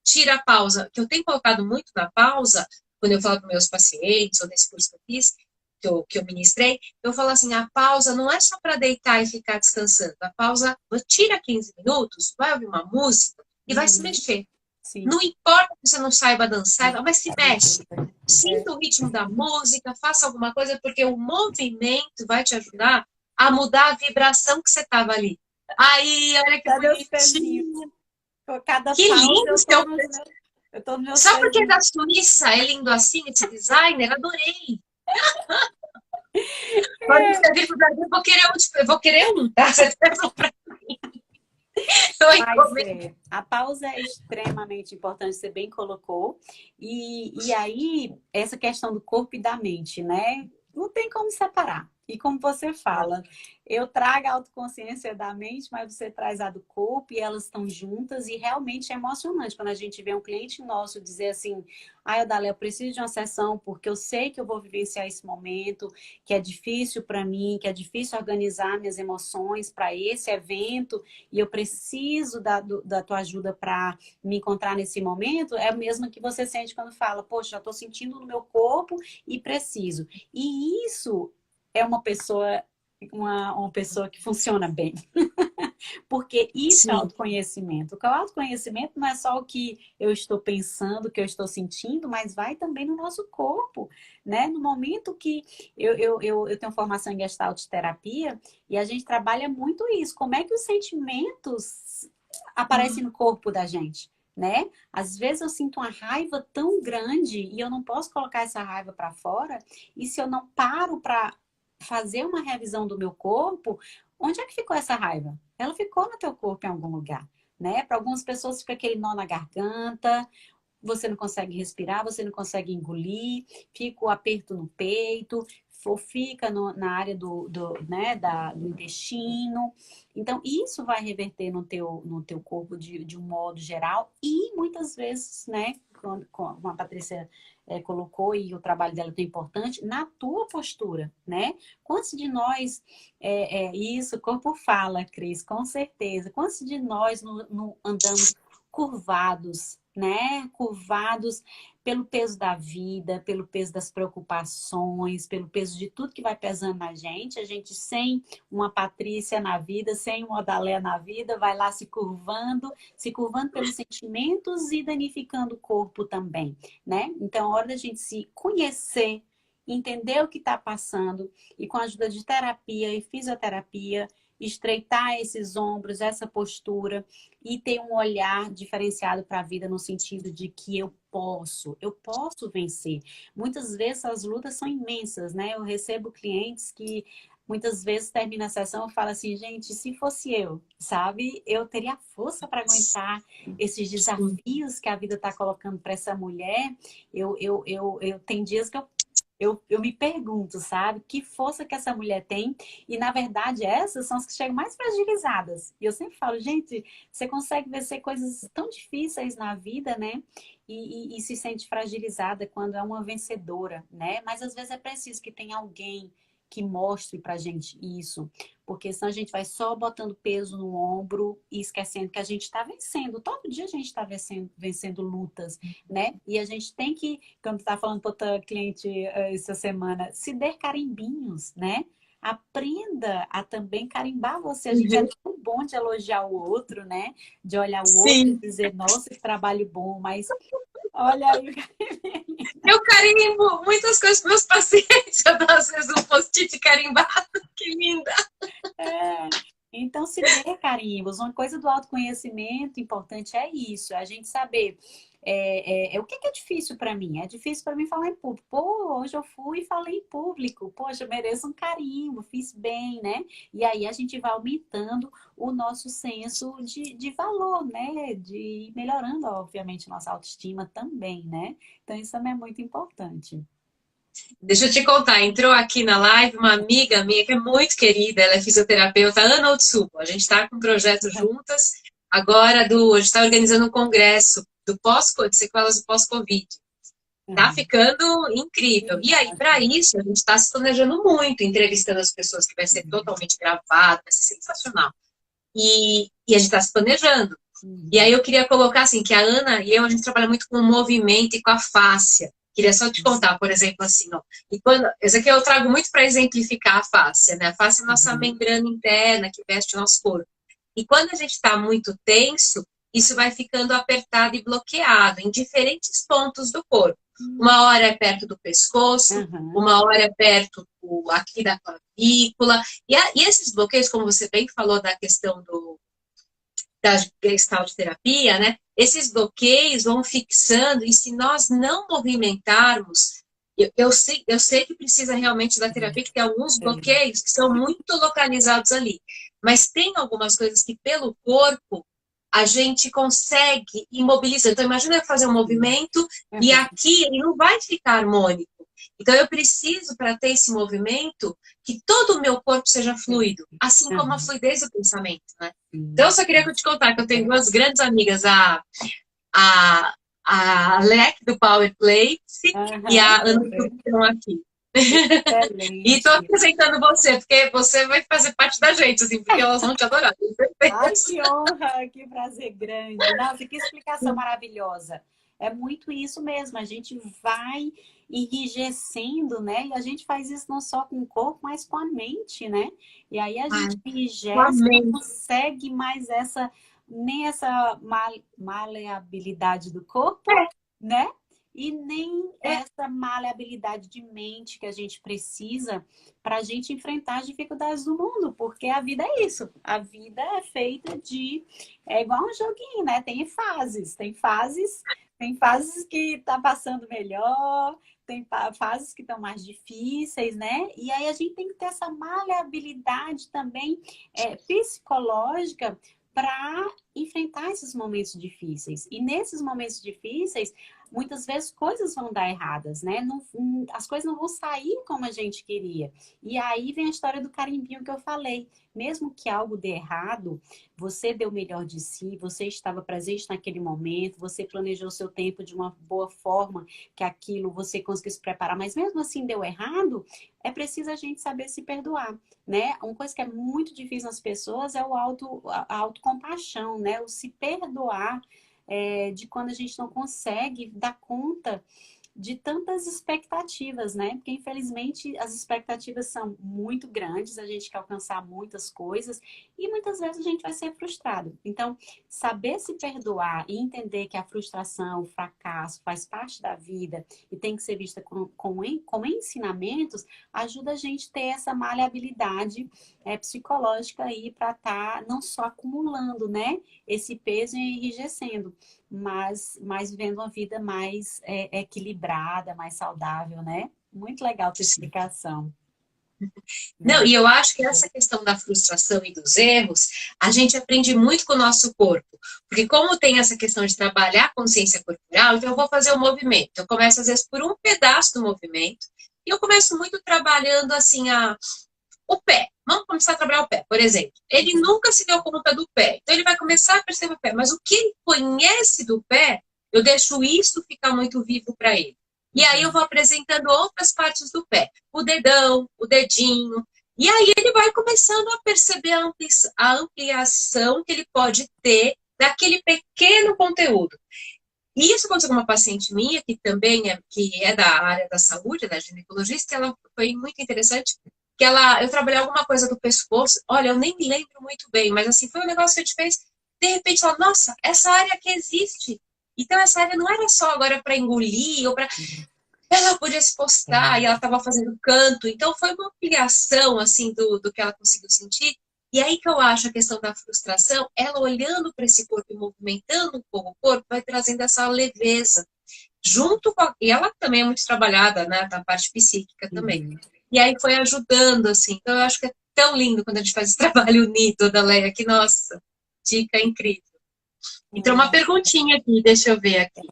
tira a pausa, que eu tenho colocado muito na pausa, quando eu falo com meus pacientes, ou nesse curso que eu fiz, que eu ministrei, eu falo assim, a pausa não é só para deitar e ficar descansando. A pausa, tira 15 minutos, vai ouvir uma música e vai se mexer. Sim. Não importa que você não saiba dançar, mas se mexe. Sinta o ritmo da música, faça alguma coisa, porque o movimento vai te ajudar a mudar a vibração que você estava ali. Aí, olha que bonitinho. Cada Que pausa lindo eu seu. tô nos meus Só porque é pezinhos. da Suíça, é lindo assim, esse designer, adorei. Quando você vir pro Brasil, eu vou querer um, tá? Você fez um pra mim. Mas a pausa é extremamente importante, você bem colocou. E aí, essa questão do corpo e da mente, né? Não tem como separar. E como você fala, eu trago a autoconsciência da mente, mas você traz a do corpo e elas estão juntas e realmente é emocionante quando a gente vê um cliente nosso dizer assim, Odaléia, eu preciso de uma sessão porque eu sei que eu vou vivenciar esse momento, que é difícil para mim, que é difícil organizar minhas emoções para esse evento e eu preciso da tua ajuda para me encontrar nesse momento, é o mesmo que você sente quando fala, poxa, já estou sentindo no meu corpo e preciso. E isso é uma pessoa que funciona bem. Porque isso é Sim. autoconhecimento. O autoconhecimento não é só o que eu estou pensando, o que eu estou sentindo, mas vai também no nosso corpo, né? No momento que eu tenho formação em Gestalt terapia e a gente trabalha muito isso. Como é que os sentimentos aparecem no corpo da gente? Né? Às vezes eu sinto uma raiva tão grande e eu não posso colocar essa raiva para fora. E se eu não paro para fazer uma revisão do meu corpo, onde é que ficou essa raiva? Ela ficou no teu corpo em algum lugar, né? Para algumas pessoas fica aquele nó na garganta, você não consegue respirar, você não consegue engolir, fica o aperto no peito, ou fica na área né, do intestino. Então, isso vai reverter no teu corpo de um modo geral e muitas vezes, né, como a Patrícia colocou e o trabalho dela é tão importante, na tua postura, né? Quantos de nós, isso, o corpo fala, Cris, com certeza. Quantos de nós não andamos curvados, né? Curvados pelo peso da vida, pelo peso das preocupações, pelo peso de tudo que vai pesando na gente. A gente sem uma Patrícia na vida, sem uma Odalé na vida, vai lá se curvando pelos sentimentos e danificando o corpo também, né? Então, é hora da gente se conhecer, entender o que está passando e com a ajuda de terapia e fisioterapia, estreitar esses ombros, essa postura e ter um olhar diferenciado para a vida no sentido de que eu posso vencer. Muitas vezes as lutas são imensas, né? Eu recebo clientes que muitas vezes termina a sessão e fala assim, gente, se fosse eu, sabe? Eu teria força para aguentar esses desafios que a vida está colocando para essa mulher. Eu tem dias que eu me pergunto, sabe? Que força que essa mulher tem. E, na verdade, essas são as que chegam mais fragilizadas. E eu sempre falo, gente, você consegue vencer coisas tão difíceis na vida, né? E se sente fragilizada quando é uma vencedora, né? Mas, às vezes, é preciso que tenha alguém que mostre pra gente isso. Porque senão a gente vai só botando peso no ombro e esquecendo que a gente está vencendo. Todo dia a gente está vencendo lutas, né? E a gente tem que, como está falando para outra cliente essa semana, se der carimbinhos, né? Aprenda a também carimbar você. A gente é tão bom de elogiar o outro, né? De olhar o outro e dizer, nossa, que trabalho bom, mas olha aí. Eu carimbo muitas coisas para meus pacientes. Eu dou às vezes um post-it carimbado. Que linda! É. Então, se dê carimbos. Uma coisa do autoconhecimento importante é isso, é a gente saber o que é difícil para mim. É difícil para mim falar em público. Pô, hoje eu fui e falei em público. Poxa, eu mereço um carimbo, fiz bem, né? E aí a gente vai aumentando o nosso senso de valor, né? De ir melhorando, obviamente, nossa autoestima também, né? Então, isso também é muito importante. Deixa eu te contar, entrou aqui na live uma amiga minha que é muito querida, ela é fisioterapeuta, Ana Otsubo. A gente está com um projeto juntas, agora a gente está organizando um congresso de sequelas do pós-Covid. Tá ficando incrível. E aí, para isso, a gente está se planejando muito, entrevistando as pessoas, que vai ser totalmente gravado, vai ser sensacional. E a gente está se planejando. E aí eu queria colocar assim, que a Ana e eu, a gente trabalha muito com o movimento e com a fáscia. Queria só te contar, por exemplo, assim, ó. E quando, esse aqui eu trago muito para exemplificar a fáscia, né? A fáscia é a nossa membrana interna que veste o nosso corpo. E quando a gente está muito tenso, isso vai ficando apertado e bloqueado em diferentes pontos do corpo. Uma hora é perto do pescoço, uma hora é perto aqui da clavícula. E esses bloqueios, como você bem falou da questão da Gestalt terapia, né? Esses bloqueios vão fixando, e se nós não movimentarmos, eu sei que precisa realmente da terapia, que tem alguns bloqueios que são muito localizados ali, mas tem algumas coisas que pelo corpo a gente consegue imobilizar. Então, imagina eu fazer um movimento e aqui ele não vai ficar harmônico. Então, eu preciso, para ter esse movimento, que todo o meu corpo seja fluido, assim como a fluidez do pensamento, né? Então, eu só queria te contar que eu tenho duas grandes amigas, a Alec, do Power Play, e a Ana, que estão aqui. E estou apresentando você, porque você vai fazer parte da gente, assim, porque elas vão te adorar. Ai, que honra, que prazer grande. Nossa, que explicação maravilhosa. É muito isso mesmo, a gente vai enrijecendo, né? E a gente faz isso não só com o corpo, mas com a mente, né? E aí a gente enrijece, não consegue mais nem essa maleabilidade do corpo, né? E nem essa maleabilidade de mente que a gente precisa para a gente enfrentar as dificuldades do mundo, porque a vida é isso. A vida é feita é igual um joguinho, né? Tem fases que tá passando melhor, tem fases que estão mais difíceis, né? E aí a gente tem que ter essa maleabilidade também psicológica para enfrentar esses momentos difíceis. E nesses momentos difíceis, muitas vezes coisas vão dar erradas, né? As coisas não vão sair como a gente queria. E aí vem a história do carimbinho que eu falei. Mesmo que algo dê errado, você deu o melhor de si, você estava presente naquele momento, você planejou seu tempo de uma boa forma, que aquilo você conseguiu se preparar, mas mesmo assim deu errado, é preciso a gente saber se perdoar, né? Uma coisa que é muito difícil nas pessoas é a autocompaixão, né? O se perdoar. de quando a gente não consegue dar conta de tantas expectativas, né? Porque, infelizmente, as expectativas são muito grandes, a gente quer alcançar muitas coisas e muitas vezes a gente vai ser frustrado. Então, saber se perdoar e entender que a frustração, o fracasso faz parte da vida e tem que ser vista como ensinamentos, ajuda a gente a ter essa maleabilidade psicológica aí para estar não só acumulando, né, esse peso e enrijecendo, mas vivendo uma vida mais equilibrada, mais saudável, né? Muito legal a tua explicação. Não, e eu acho que essa questão da frustração e dos erros, a gente aprende muito com o nosso corpo. Porque como tem essa questão de trabalhar a consciência corporal, então eu vou fazer o movimento. Eu começo, às vezes, por um pedaço do movimento, e eu começo muito trabalhando, assim, o pé. Vamos começar a trabalhar o pé, por exemplo. Ele nunca se deu conta do pé. Então, ele vai começar a perceber o pé. Mas o que ele conhece do pé, eu deixo isso ficar muito vivo para ele. E aí eu vou apresentando outras partes do pé. O dedão, o dedinho. E aí ele vai começando a perceber a ampliação que ele pode ter daquele pequeno conteúdo. E isso aconteceu com uma paciente minha, que também que é da área da saúde, da ginecologista, ela foi muito interessante, que eu trabalhei alguma coisa do pescoço, olha, eu nem me lembro muito bem, mas assim, foi um negócio que a gente fez, de repente, ela, nossa, essa área aqui existe. Então, essa área não era só agora para engolir, ou para... Ela podia se postar, e ela estava fazendo canto. Então, foi uma ampliação, assim, do que ela conseguiu sentir. E aí que eu acho a questão da frustração, ela olhando para esse corpo e movimentando um pouco o corpo, vai trazendo essa leveza. Junto com e ela também é muito trabalhada, né, na parte psíquica também. E aí foi ajudando, assim. Então, eu acho que é tão lindo quando a gente faz esse trabalho unido, da Leia, que, nossa, dica incrível. Então, uma perguntinha aqui, deixa eu ver aqui.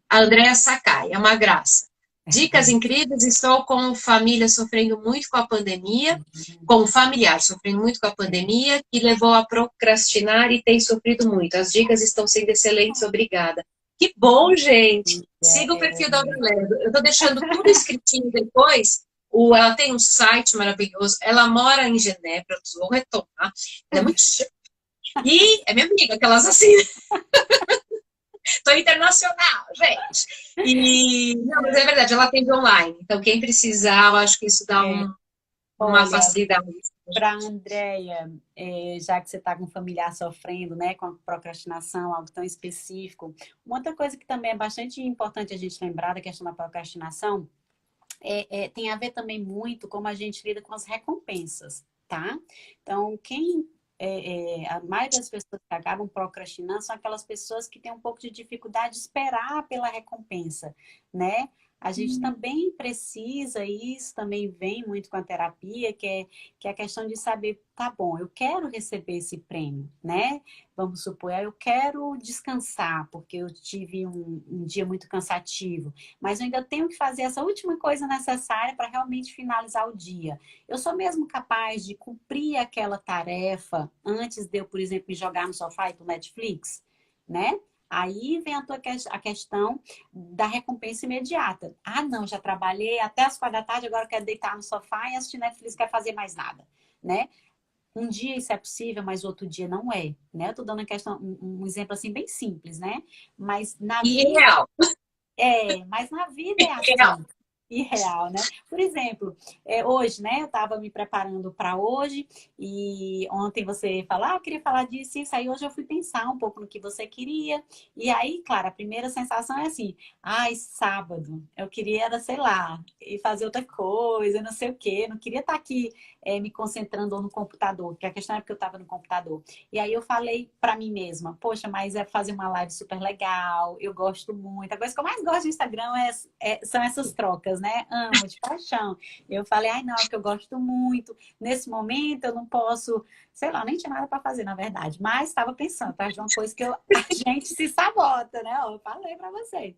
A Andréa Sakai, é uma graça. Dicas incríveis, estou com família sofrendo muito com a pandemia, com familiar sofrendo muito com a pandemia, que levou a procrastinar e tem sofrido muito. As dicas estão sendo excelentes, obrigada. Que bom, gente! Siga o perfil da Andréa. Eu estou deixando tudo escritinho depois. Ela tem um site maravilhoso. Ela mora em Genebra, vou retomar. Ela é muito chique. E é minha amiga, aquelas assim. Estou internacional, gente. Não, mas é verdade, ela atende online. Então, quem precisar, eu acho que isso dá uma facilidade. Para a Andréia, já que você está com um familiar sofrendo, né, com a procrastinação, algo tão específico, uma outra coisa que também é bastante importante a gente lembrar da questão da procrastinação tem a ver também muito como a gente lida com as recompensas, tá? Então, a maioria das pessoas que acabam procrastinando são aquelas pessoas que têm um pouco de dificuldade de esperar pela recompensa, né? A gente também precisa, e isso também vem muito com a terapia, que é a questão de saber, tá bom, eu quero receber esse prêmio, né? Vamos supor, eu quero descansar, porque eu tive um dia muito cansativo, mas eu ainda tenho que fazer essa última coisa necessária para realmente finalizar o dia. Eu sou mesmo capaz de cumprir aquela tarefa antes de eu, por exemplo, me jogar no sofá e ir pro Netflix, né? Aí vem a questão da recompensa imediata. Ah, não, já trabalhei até as 4 da tarde, agora eu quero deitar no sofá e assistir Netflix, não quero fazer mais nada, né? Um dia isso é possível, mas outro dia não é, né? Eu tô dando um exemplo assim bem simples, né? Mas na vida... Irreal. Mas na vida é assim. Irreal, né? Por exemplo, hoje, né? Eu estava me preparando para hoje e ontem você falou, eu queria falar disso e isso. Aí hoje eu fui pensar um pouco no que você queria. E aí, claro, a primeira sensação é assim, sábado, eu queria, sei lá, ir fazer outra coisa, não sei o quê. Não queria estar aqui me concentrando no computador, porque a questão é porque eu estava no computador. E aí eu falei para mim mesma, poxa, mas é fazer uma live super legal, eu gosto muito. A coisa que eu mais gosto do Instagram são essas trocas, né? Amo de paixão. Eu falei, não, é que eu gosto muito. Nesse momento eu não posso, sei lá, nem tinha nada para fazer, na verdade. Mas estava pensando, tá? De uma coisa que a gente se sabota, né? Eu falei para vocês.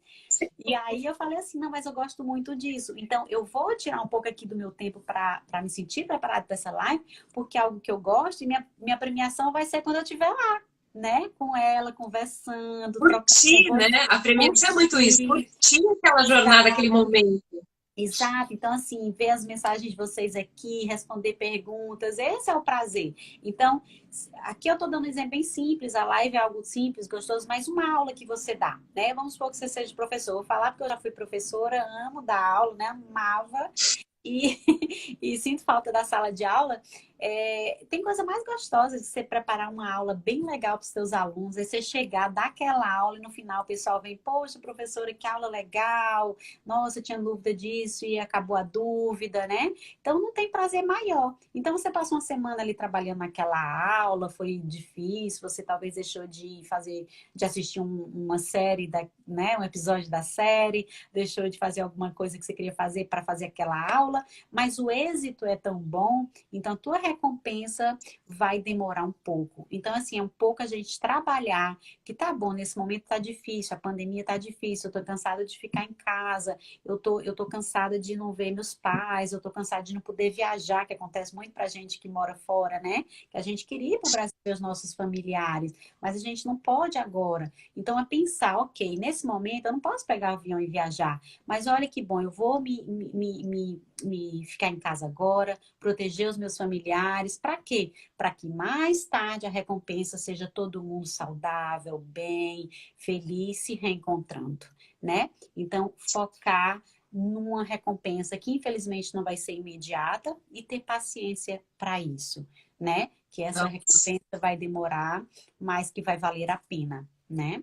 E aí eu falei assim, não, mas eu gosto muito disso. Então eu vou tirar um pouco aqui do meu tempo para me sentir preparada para essa live, porque é algo que eu gosto e minha premiação vai ser quando eu estiver lá, né? Com ela, conversando. Curtir, né? A premiação é muito isso. Curtir aquela jornada, aquele momento. Exato, então assim, ver as mensagens de vocês aqui, responder perguntas, esse é o prazer. Então, aqui eu tô dando um exemplo bem simples, a live é algo simples, gostoso, mas uma aula que você dá, né? Vamos supor que você seja professor, vou falar porque eu já fui professora, amo dar aula, né? Amava, e, e sinto falta da sala de aula. Tem coisa mais gostosa de você preparar uma aula bem legal para os seus alunos, aí você chegar, dar aquela aula e no final o pessoal vem, poxa, professora, que aula legal, nossa, eu tinha dúvida disso e acabou a dúvida, né? Então não tem prazer maior. Então você passou uma semana ali trabalhando naquela aula, foi difícil, você talvez deixou de fazer, de assistir uma série, né, um episódio da série, deixou de fazer alguma coisa que você queria fazer para fazer aquela aula, mas o êxito é tão bom, então a tua recompensa vai demorar um pouco. Então, assim, é um pouco a gente trabalhar, que tá bom, nesse momento tá difícil, a pandemia tá difícil, eu tô cansada de ficar em casa, eu tô cansada de não ver meus pais, eu tô cansada de não poder viajar, que acontece muito pra gente que mora fora, né? Que a gente queria ir pro Brasil ver os nossos familiares, mas a gente não pode agora. Então, é pensar, ok, nesse momento eu não posso pegar o avião e viajar, mas olha que bom, eu vou me ficar em casa agora, proteger os meus familiares. Para quê? Para que mais tarde a recompensa seja todo mundo saudável, bem, feliz, se reencontrando, né? Então, focar numa recompensa que infelizmente não vai ser imediata e ter paciência para isso, né? Que essa Nossa. recompensa vai demorar, mas que vai valer a pena, né?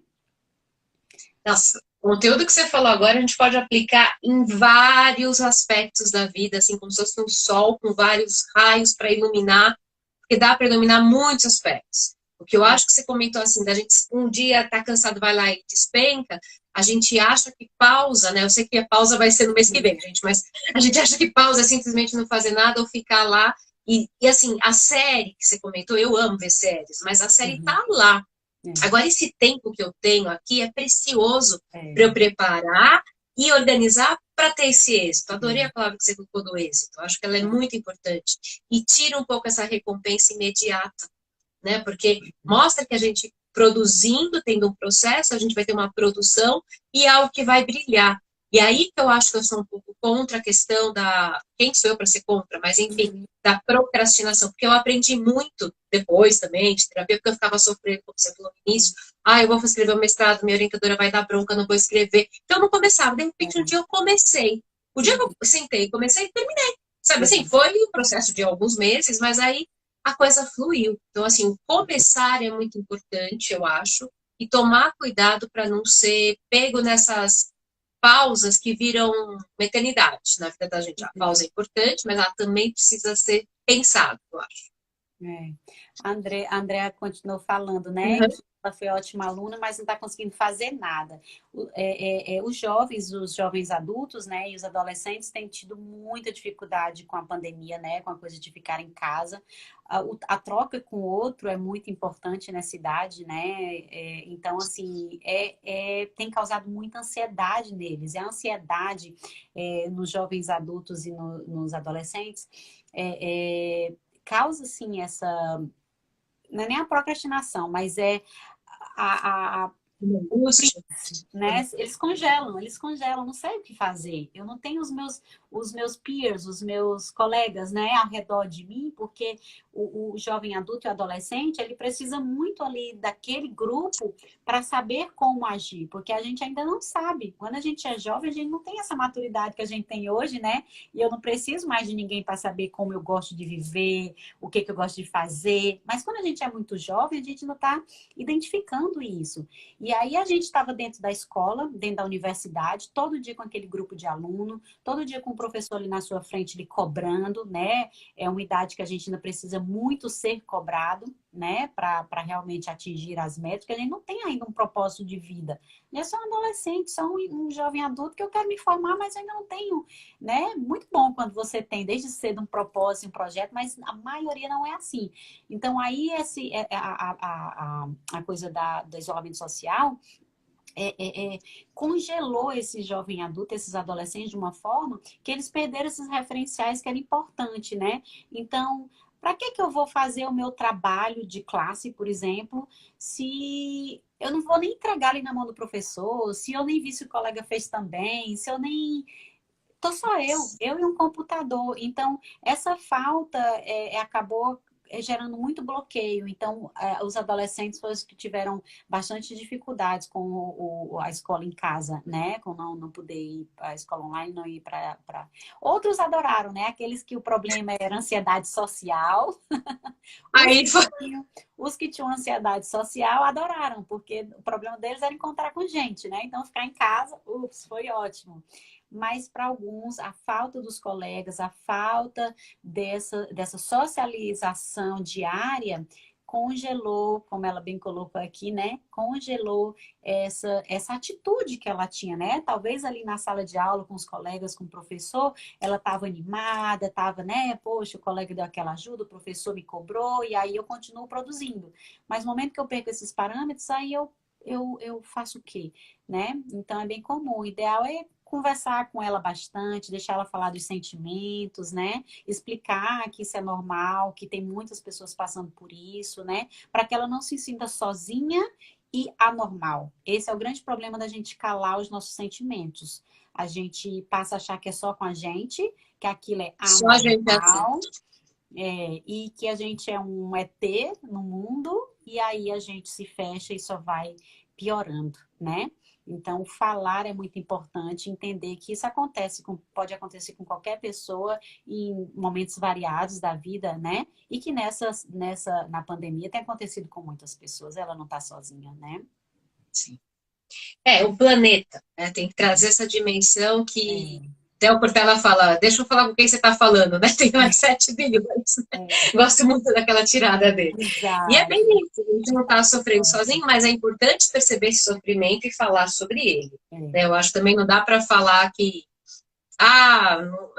Nossa, o conteúdo que você falou agora a gente pode aplicar em vários aspectos da vida, assim como se fosse um sol com vários raios para iluminar, porque dá para iluminar muitos aspectos. O que eu acho que você comentou assim, da gente um dia tá cansado, vai lá e despenca, a gente acha que pausa, né? Eu sei que a pausa vai ser no mês que vem, gente, mas a gente acha que pausa é simplesmente não fazer nada ou ficar lá. E assim, a série que você comentou, eu amo ver séries, mas a série Uhum. tá lá. É, Agora, esse tempo que eu tenho aqui é precioso para é, eu preparar e organizar para ter esse êxito. Adorei é. a palavra que você colocou do êxito. Acho que ela é muito importante. E tira um pouco essa recompensa imediata, né? Porque mostra que a gente produzindo, tendo um processo, a gente vai ter uma produção e é algo que vai brilhar. E aí que eu acho que eu sou um pouco contra a questão da... Quem sou eu para ser contra? Mas, enfim, Uhum. da procrastinação. Porque eu aprendi muito depois também de terapia, porque eu ficava sofrendo, como você falou no início. Ah, eu vou escrever um mestrado, minha orientadora vai dar bronca, eu não vou escrever. Então eu não começava. De repente, um dia eu comecei. O dia que eu sentei, comecei e terminei. Sabe assim, Uhum. foi um processo de alguns meses, mas aí a coisa fluiu. Então, assim, o começar é muito importante, eu acho, e tomar cuidado para não ser pego nessas pausas que viram uma eternidade na vida da gente. A pausa é importante, mas ela também precisa ser pensada, eu acho. É. A Andrea continuou falando, né, Uhum. que ela foi ótima aluna, mas não está conseguindo fazer nada. Os jovens adultos, né, e os adolescentes têm tido muita dificuldade com a pandemia, né, com a coisa de ficar em casa. A troca com o outro é muito importante nessa idade, né, então, assim, tem causado muita ansiedade neles. E a ansiedade nos jovens adultos e nos adolescentes causa, assim, não é nem a procrastinação, mas é a Uma angústia. né? Eles congelam, não sei o que fazer. Eu não tenho os meus peers, os meus colegas, né, ao redor de mim, porque o jovem adulto e o adolescente, ele precisa muito ali daquele grupo para saber como agir, porque a gente ainda não sabe. Quando a gente é jovem, a gente não tem essa maturidade que a gente tem hoje, né? E eu não preciso mais de ninguém para saber como eu gosto de viver, o que eu gosto de fazer. Mas quando a gente é muito jovem, a gente não está identificando isso. E aí a gente estava dentro da escola, dentro da universidade, todo dia com aquele grupo de aluno, todo dia com o professor ali na sua frente, lhe cobrando, né? É uma idade que a gente ainda precisa muito ser cobrado, né? Para realmente atingir as metas, porque a gente não tem ainda um propósito de vida. Eu sou um adolescente, sou um jovem adulto que eu quero me formar, mas ainda não tenho, né? Muito bom quando você tem desde cedo um propósito, um projeto, mas a maioria não é assim. Então, aí a coisa do isolamento social congelou esse jovem adulto, esses adolescentes, de uma forma que eles perderam esses referenciais que era importante, né? Então, para que eu vou fazer o meu trabalho de classe, por exemplo, se eu não vou nem entregar ali na mão do professor, se eu nem vi se o colega fez também, se eu nem tô só eu e um computador. Então, essa falta acabou gerando muito bloqueio. Então, os adolescentes foram os que tiveram bastante dificuldades com a escola em casa, né? Com não poder ir para a escola online, não ir para... Outros adoraram, né? Aqueles que o problema era ansiedade social. Os Aí que foi. tinham, os que tinham ansiedade social adoraram, porque o problema deles era encontrar com gente, né? Então, ficar em casa, ups, foi ótimo. Mas para alguns, a falta dos colegas, a falta dessa socialização diária congelou, como ela bem colocou aqui, né? Congelou essa atitude que ela tinha, né? Talvez ali na sala de aula com os colegas, com o professor, ela estava animada, estava, né? Poxa, o colega deu aquela ajuda, o professor me cobrou, e aí eu continuo produzindo. Mas no momento que eu perco esses parâmetros, aí eu faço o quê? Né? Então é bem comum. O ideal é conversar com ela bastante, deixar ela falar dos sentimentos, né? Explicar que isso é normal, que tem muitas pessoas passando por isso, né? Para que ela não se sinta sozinha e anormal. Esse é o grande problema da gente calar os nossos sentimentos. A gente passa a achar que é só com a gente, que aquilo é Só a gente é assim. anormal, e que a gente é um ET no mundo, e aí a gente se fecha e só vai piorando, né? Então, falar é muito importante, entender que isso pode acontecer com qualquer pessoa em momentos variados da vida, né? E que na pandemia tem acontecido com muitas pessoas, ela não está sozinha, né? Sim. O planeta, né? Tem que trazer essa dimensão que É, até o Portela fala, deixa eu falar com quem você está falando, né? Tem mais 7 bilhões. Né? é, Gosto muito daquela tirada dele. E é bem exato. isso, a gente não está sofrendo sozinho, mas é importante perceber esse sofrimento e falar sobre ele. É, Né? Eu acho que também não dá para falar que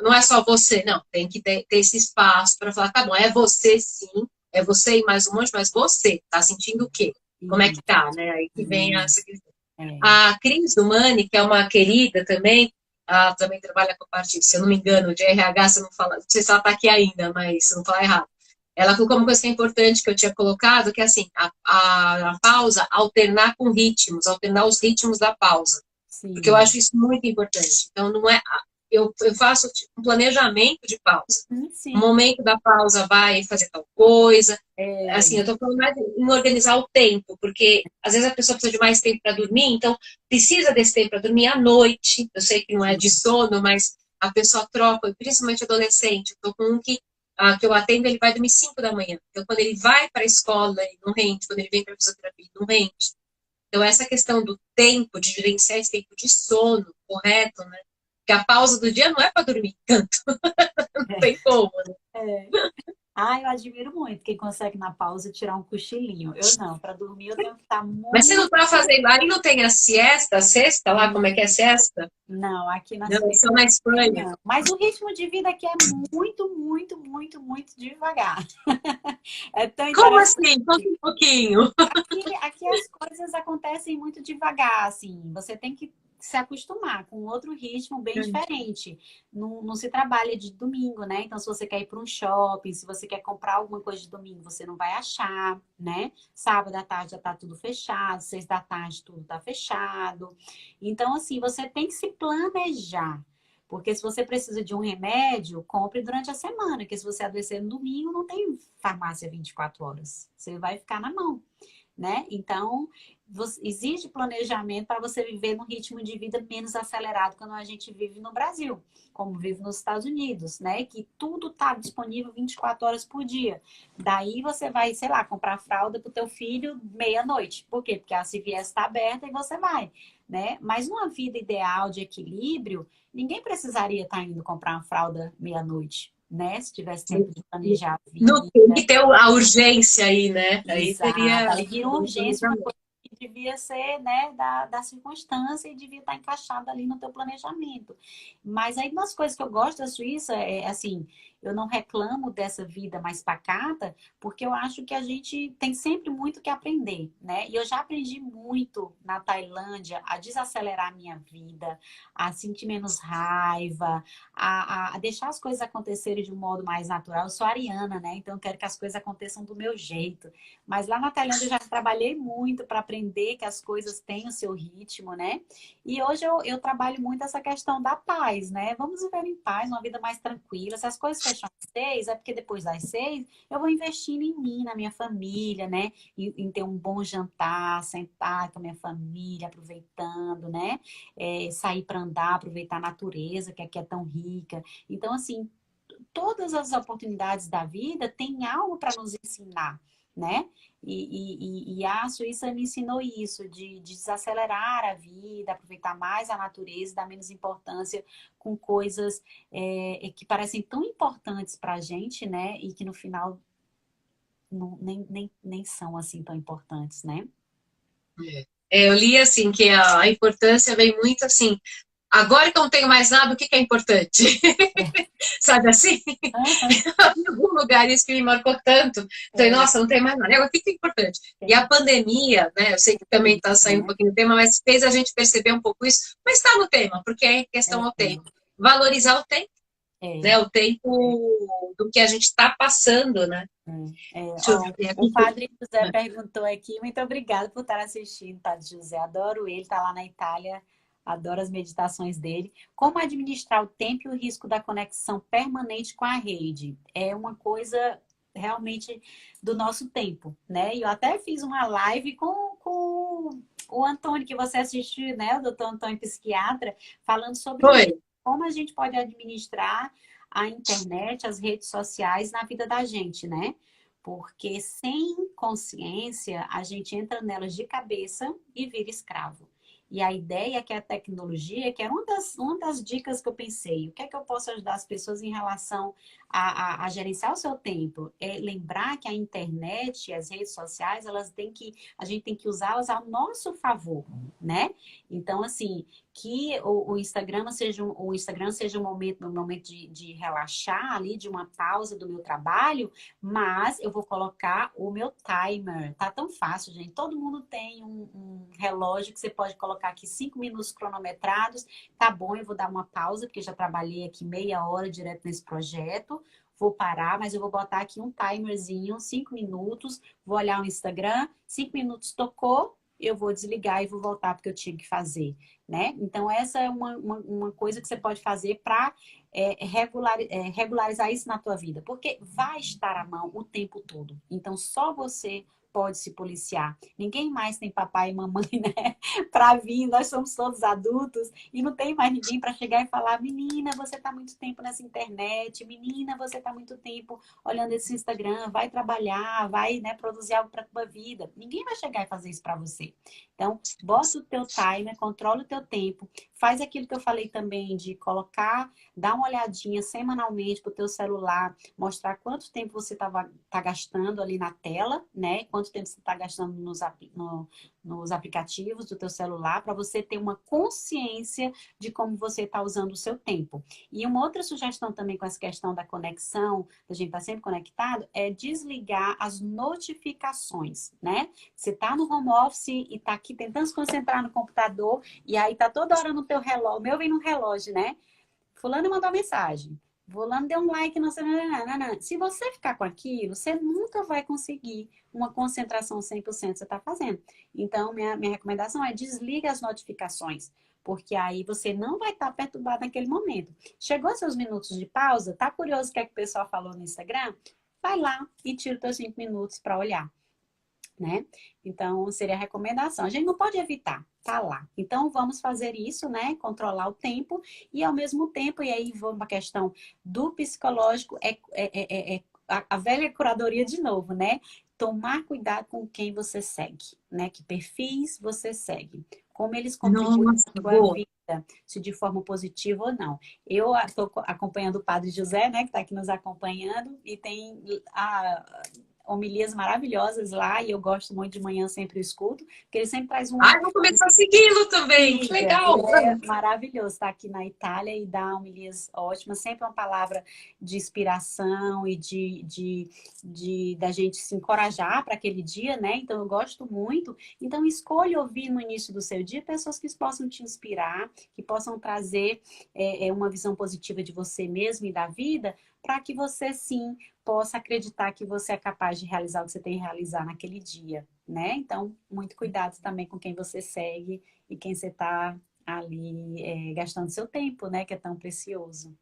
não é só você, não, tem que ter esse espaço para falar, tá bom, é você sim, é você e mais um monte, mas você tá sentindo o quê? Como é que isso, tá, né? Aí que vem essa isso, questão. é. A Cris do Mani, que é uma querida também, ela também trabalha com a parte, se eu não me engano, de RH, se eu não falar, não sei se ela está aqui ainda, mas se eu não falar errado. Ela colocou uma coisa que é importante que eu tinha colocado, que é assim, a pausa, alternar com ritmos, alternar os ritmos da pausa. Porque eu Sim, acho isso muito importante. Então, não é. Eu faço um planejamento de pausa. No sim, momento da pausa, vai fazer tal coisa, assim, é, eu estou falando mais em organizar o tempo, porque às vezes a pessoa precisa de mais tempo para dormir, então precisa desse tempo para dormir à noite. Eu sei que não é de sono, mas a pessoa troca, principalmente adolescente. Eu estou com um que eu atendo, ele vai dormir 5 da manhã. Então, quando ele vai para a escola, ele não rende. Quando ele vem para a fisioterapia, ele não rende. Então, essa questão do tempo, de gerenciar esse tempo de sono correto, né? Porque a pausa do dia não é para dormir tanto, não tem como, né? é. Ah, eu admiro muito quem consegue na pausa tirar um cochilinho. Eu não, para dormir eu tenho que estar Mas você não muito. está fazendo, aí não tem a siesta, a sexta lá, como é que é a siesta? Não, aqui na Não, Suíça só na Espanha. não. Mas o ritmo de vida aqui é muito, muito, muito, muito devagar. É tão Como interessante. assim? Conta um pouquinho. Aqui as coisas acontecem muito devagar, assim. Você tem que se acostumar com outro ritmo bem diferente. Não se trabalha de domingo, né? Então, se você quer ir para um shopping, se você quer comprar alguma coisa de domingo, você não vai achar, né? Sábado à tarde já tá tudo fechado, 6 da tarde tudo tá fechado. Então, assim, você tem que se planejar. Porque se você precisa de um remédio, compre durante a semana. Porque se você adoecer no domingo, não tem farmácia 24 horas. Você vai ficar na mão, né? Então, exige planejamento para você viver num ritmo de vida menos acelerado quando a gente vive no Brasil, como vive nos Estados Unidos, né? Que tudo está disponível 24 horas por dia. Daí você vai, sei lá, comprar fralda para o teu filho meia-noite. Por quê? Porque a CVS está aberta e você vai, né? Mas numa vida ideal de equilíbrio, ninguém precisaria estar indo comprar uma fralda meia-noite, né? Se tivesse tempo de planejar a Não tem vida. que ter a urgência aí, né? Aí Exato. teria Aí vira uma um urgência, uma planejamento. coisa que devia ser, né, da circunstância e devia estar encaixada ali no teu planejamento. Mas aí, umas coisas que eu gosto da Suíça é assim, eu não reclamo dessa vida mais pacata, porque eu acho que a gente tem sempre muito que aprender, né? E eu já aprendi muito na Tailândia a desacelerar a minha vida, a sentir menos raiva, a deixar as coisas acontecerem de um modo mais natural. Eu sou ariana, né? Então eu quero que as coisas aconteçam do meu jeito. Mas lá na Tailândia eu já trabalhei muito para aprender entender que as coisas têm o seu ritmo, né? E hoje eu trabalho muito essa questão da paz, né? Vamos viver em paz, uma vida mais tranquila. Se as coisas fecham às 6, é porque depois das 6 eu vou investindo em mim, na minha família, né? Em ter um bom jantar, sentar com a minha família, aproveitando, né? Sair para andar, aproveitar a natureza, que aqui é tão rica. Então, assim, todas as oportunidades da vida têm algo para nos ensinar, né? E a Suíça me ensinou isso, de desacelerar a vida, aproveitar mais a natureza, dar menos importância com coisas que parecem tão importantes para a gente, né? E que no final nem são assim tão importantes, né? Eu li assim que a importância vem muito assim. Agora que eu não tenho mais nada, o que é importante? Sabe assim? Em algum lugar isso que me marcou tanto. Falei, nossa, não tem mais nada. Agora, o que é importante? E a pandemia, né? Eu sei que também está saindo um pouquinho do tema, mas fez a gente perceber um pouco isso. Mas está no tema, porque é questão ao tempo. Valorizar o tempo, né? O tempo do que a gente está passando, né? O Padre José perguntou aqui, muito obrigada por estar assistindo, Padre José. Adoro ele, está lá na Itália. Adoro as meditações dele. Como administrar o tempo e o risco da conexão permanente com a rede? É uma coisa realmente do nosso tempo, né? E eu até fiz uma live com o Antônio, que você assistiu, né? O doutor Antônio, psiquiatra, falando sobre isso. Como a gente pode administrar a internet, as redes sociais na vida da gente, né? Porque sem consciência, a gente entra nelas de cabeça e vira escravo. E a ideia é que a tecnologia, que era uma das dicas que eu pensei, o que é que eu posso ajudar as pessoas em relação a gerenciar o seu tempo? É lembrar que a internet e as redes sociais, a gente tem que usá-las ao nosso favor, né? Então, assim, que o Instagram seja um momento de relaxar ali, de uma pausa do meu trabalho, mas eu vou colocar o meu timer. Tá tão fácil, gente. Todo mundo tem um relógio que você pode colocar aqui 5 minutos cronometrados. Tá bom, eu vou dar uma pausa, porque já trabalhei aqui meia hora direto nesse projeto. Vou parar, mas eu vou botar aqui um timerzinho, 5 minutos. Vou olhar o Instagram, 5 minutos tocou, eu vou desligar e vou voltar porque eu tinha que fazer, né? Então, essa é uma coisa que você pode fazer para regularizar isso na tua vida, porque vai estar à mão o tempo todo. Então, só você pode se policiar. Ninguém mais tem papai e mamãe, né? Para vir, nós somos todos adultos e não tem mais ninguém para chegar e falar: menina, você está muito tempo nessa internet, menina, você está muito tempo olhando esse Instagram, vai trabalhar, vai, né, produzir algo para a tua vida. Ninguém vai chegar e fazer isso para você. Então, bota o teu timer, controla o teu tempo, faz aquilo que eu falei também de colocar, dá uma olhadinha semanalmente para o teu celular, mostrar quanto tempo você tá gastando ali na tela, né? Quanto tempo você está gastando nos aplicativos do teu celular, para você ter uma consciência de como você está usando o seu tempo. E uma outra sugestão também com essa questão da conexão, da gente estar sempre conectado, é desligar as notificações, né? Você está no home office e está aqui tentando se concentrar no computador e aí tá toda hora no teu relógio, o meu vem no relógio, né? Fulano mandou mensagem. Fulano deu um like, não sei, não. Se você ficar com aquilo, você nunca vai conseguir uma concentração 100% que você está fazendo. Então, minha recomendação é desliga as notificações, porque aí você não vai estar perturbado naquele momento. Chegou seus minutos de pausa, tá curioso o que é que o pessoal falou no Instagram? Vai lá e tira os teus 5 minutos para olhar, né? Então, seria a recomendação. A gente não pode evitar, tá lá. Então, vamos fazer isso, né? Controlar o tempo e, ao mesmo tempo, e aí vamos para a questão do psicológico, a velha curadoria de novo, né? Tomar cuidado com quem você segue, né? Que perfis você segue. Como eles contribuem com a tua vida, se de forma positiva ou não. Eu estou acompanhando o Padre José, né? Que está aqui nos acompanhando e tem homilias maravilhosas lá, e eu gosto muito de manhã, sempre escuto, porque ele sempre traz um... vou começar a segui-lo também, que legal! É maravilhoso estar aqui na Itália e dar homilias ótimas, sempre uma palavra de inspiração e da gente se encorajar para aquele dia, né? Então eu gosto muito. Então escolha ouvir no início do seu dia pessoas que possam te inspirar, que possam trazer uma visão positiva de você mesmo e da vida, para que você sim possa acreditar que você é capaz de realizar o que você tem que realizar naquele dia, né? Então, muito cuidado também com quem você segue e quem você está ali gastando seu tempo, né? Que é tão precioso.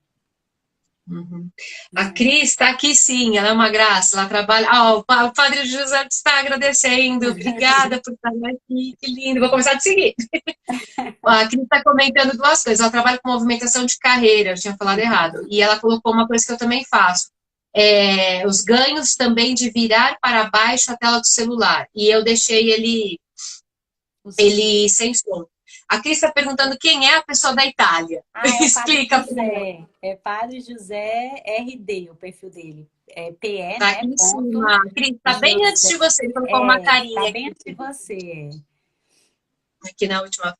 Uhum. A Né? Cris está aqui sim, ela é uma graça, ela trabalha. Ah, o Padre José está agradecendo, obrigada por estar aqui, que lindo, vou começar a te seguir. A Cris está comentando duas coisas, ela trabalha com movimentação de carreira, eu tinha falado errado, e ela colocou uma coisa que eu também faço, os ganhos também de virar para baixo a tela do celular, e eu deixei ele sem som. A Cris está perguntando quem é a pessoa da Itália. Ah, é o Padre Explica para ela. José. É Padre José RD, o perfil dele. É PE, Tá né? aqui em Ponto cima. Cris, tá bem antes José. de você. Ele colocou uma Tá carinha bem antes de você. aqui na última.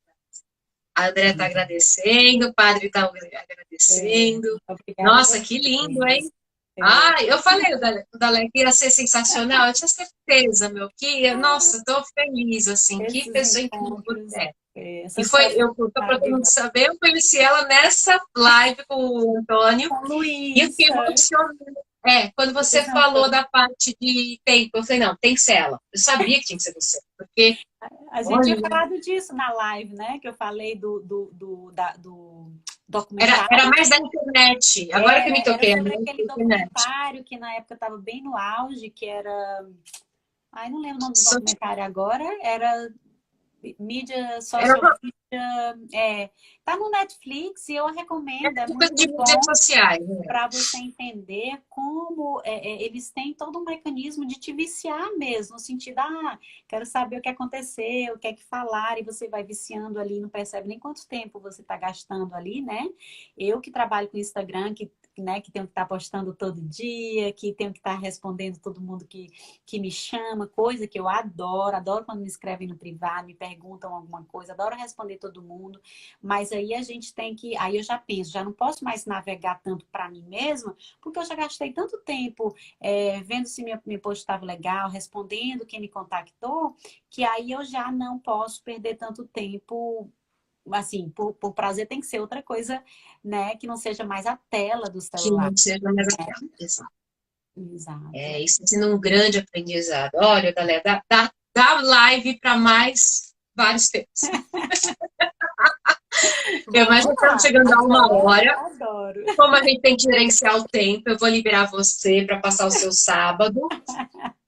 A André tá agradecendo, o padre tá agradecendo. Obrigada a Nossa, que lindo, vocês. hein? É, Ah, eu falei, o Dalé que ia ser sensacional. Eu tinha certeza, meu, que, nossa, tô feliz, assim, que esses pessoa incrível encontros, você é. E essas foi, pessoas eu tô pra todo mundo maravilhosas. saber, eu conheci ela nessa live com o Antônio, Com e eu fiquei Luísa. emocionada. Quando você Luísa falou Antônio. da parte de tempo, eu falei, não, tem que ser ela. Eu sabia que tinha que ser você, porque, A gente tinha olha, falado disso na live, né? Que eu falei do era documentário. mais da internet. Agora que eu me Era toquei, é sobre mais aquele da internet. documentário que na época estava bem no auge, que era. Ai, não lembro o nome do Só documentário agora. Era mídia, era social uma media. Tá no Netflix e eu recomendo, é coisa muito de mídias bom sociais, né? para você entender como eles têm todo um mecanismo de te viciar mesmo, no sentido, quero saber o que aconteceu, o que é que falaram, e você vai viciando ali, não percebe nem quanto tempo você está gastando ali, né? Eu que trabalho com Instagram, que tenho que estar postando todo dia, que tenho que estar respondendo todo mundo que me chama, coisa que eu adoro quando me escrevem no privado, me perguntam alguma coisa, adoro responder todo mundo, mas aí a gente tem que, aí eu já penso, já não posso mais navegar tanto para mim mesma, porque eu já gastei tanto tempo vendo se meu post estava legal, respondendo quem me contactou, que aí eu já não posso perder tanto tempo. Assim, por prazer tem que ser outra coisa, né? Que não seja mais a tela do Que celular. não seja mais aquela. Exato. Exato. Isso sendo um grande aprendizado. Olha, galera, dá live para mais vários temas. Mas já Vamos estamos lá. chegando a uma Adoro, hora. adoro. Como a gente tem que gerenciar o tempo, eu vou liberar você para passar o seu sábado.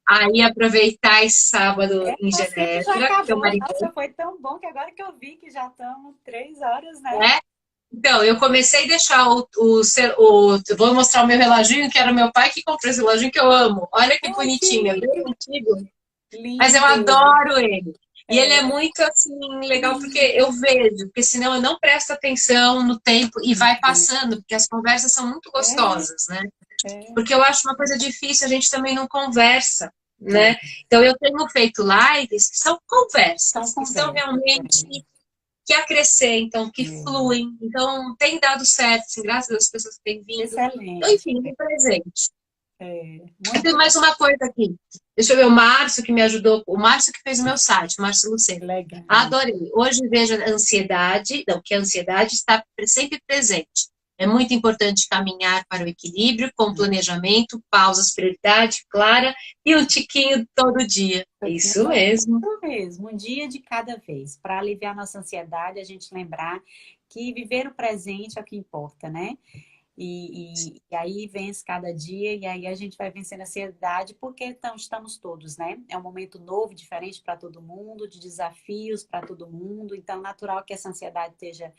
Aí aproveitar esse sábado em Você que já Genebra, que é o acabou. marido, Nossa, foi tão bom que agora que eu vi que já estamos 3 horas, né? né? Então, eu comecei a deixar vou mostrar o meu reloginho, que era o meu pai que comprou esse reloginho que eu amo. Olha que Ai, que bonitinho, é bem lindo. antigo, mas eu Lindo. adoro ele. E ele é muito, assim, legal porque eu vejo, porque senão eu não presto atenção no tempo e vai passando, porque as conversas são muito É, gostosas, né? é, Porque eu acho uma coisa difícil, a gente também não conversa, é. né? Então, eu tenho feito lives que são São conversas, que são conversas. realmente que acrescentam, que fluem. Então, tem dado certo, assim, graças às pessoas que têm vindo. Então, Excelente. enfim, um presente. E tem Muito mais uma coisa aqui. Deixa eu ver, o Márcio que me ajudou, o Márcio que fez o meu site, o Márcio Lucena. legal. Adorei. Hoje vejo a ansiedade, não, que a ansiedade está sempre presente. É muito importante caminhar para o equilíbrio, com planejamento, pausas, prioridade clara e um tiquinho todo dia. É isso mesmo. Isso mesmo, um dia de cada vez. Para aliviar nossa ansiedade, a gente lembrar que viver o presente é o que importa, né? E aí vence cada dia, e aí a gente vai vencendo a ansiedade, porque então, estamos todos, né? É um momento novo, diferente para todo mundo, de desafios para todo mundo, então é natural que essa ansiedade esteja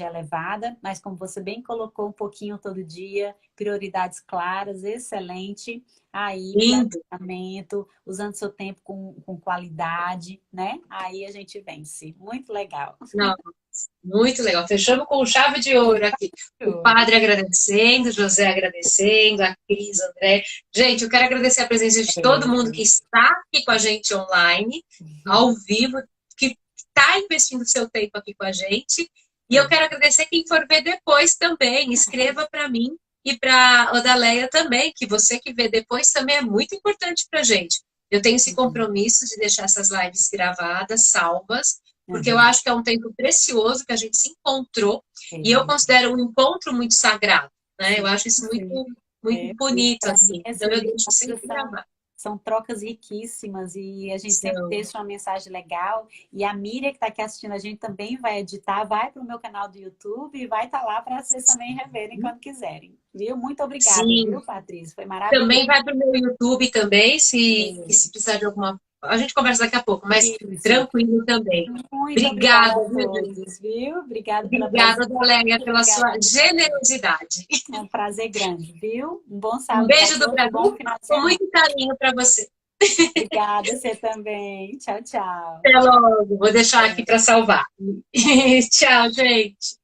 elevada, mas como você bem colocou, um pouquinho todo dia, prioridades claras, excelente, aí Lindo. planejamento, usando seu tempo com qualidade, né? Aí a gente vence. Muito legal. Não, muito legal. Fechamos com chave de ouro aqui. O padre agradecendo, José agradecendo, a Cris, André. Gente, eu quero agradecer a presença de todo mundo que está aqui com a gente online, ao vivo, que está investindo seu tempo aqui com a gente. E eu quero agradecer quem for ver depois também. Escreva para mim e para a Odaleia também, que você que vê depois também é muito importante para a gente. Eu tenho esse compromisso de deixar essas lives gravadas, salvas, porque eu acho que é um tempo precioso que a gente se encontrou, e eu considero um encontro muito sagrado, né? Eu acho isso muito, muito bonito, assim. Então eu deixo essas sempre gravar. são trocas riquíssimas e a gente sempre Então, deixa uma mensagem legal. E a Miriam, que está aqui assistindo a gente, também vai editar, vai para o meu canal do YouTube e vai estar lá para vocês também reverem quando quiserem. Viu? Muito obrigada, sim, viu, Patrícia? Foi maravilhoso. também vai para o meu YouTube também, se precisar de alguma... A gente conversa daqui a pouco, mas Isso. tranquilo também. Muito obrigada Obrigada, a viu, Ju? todos, viu? Obrigada pela Obrigada, presença. Valéria, Muito pela obrigada. sua generosidade. É um prazer grande, viu? Um bom Um sábado beijo para do todos, um bom Brasil, final de com semana. muito carinho para você. Obrigada, você também. Tchau, tchau. Até logo. Vou deixar aqui para salvar. Tchau, gente.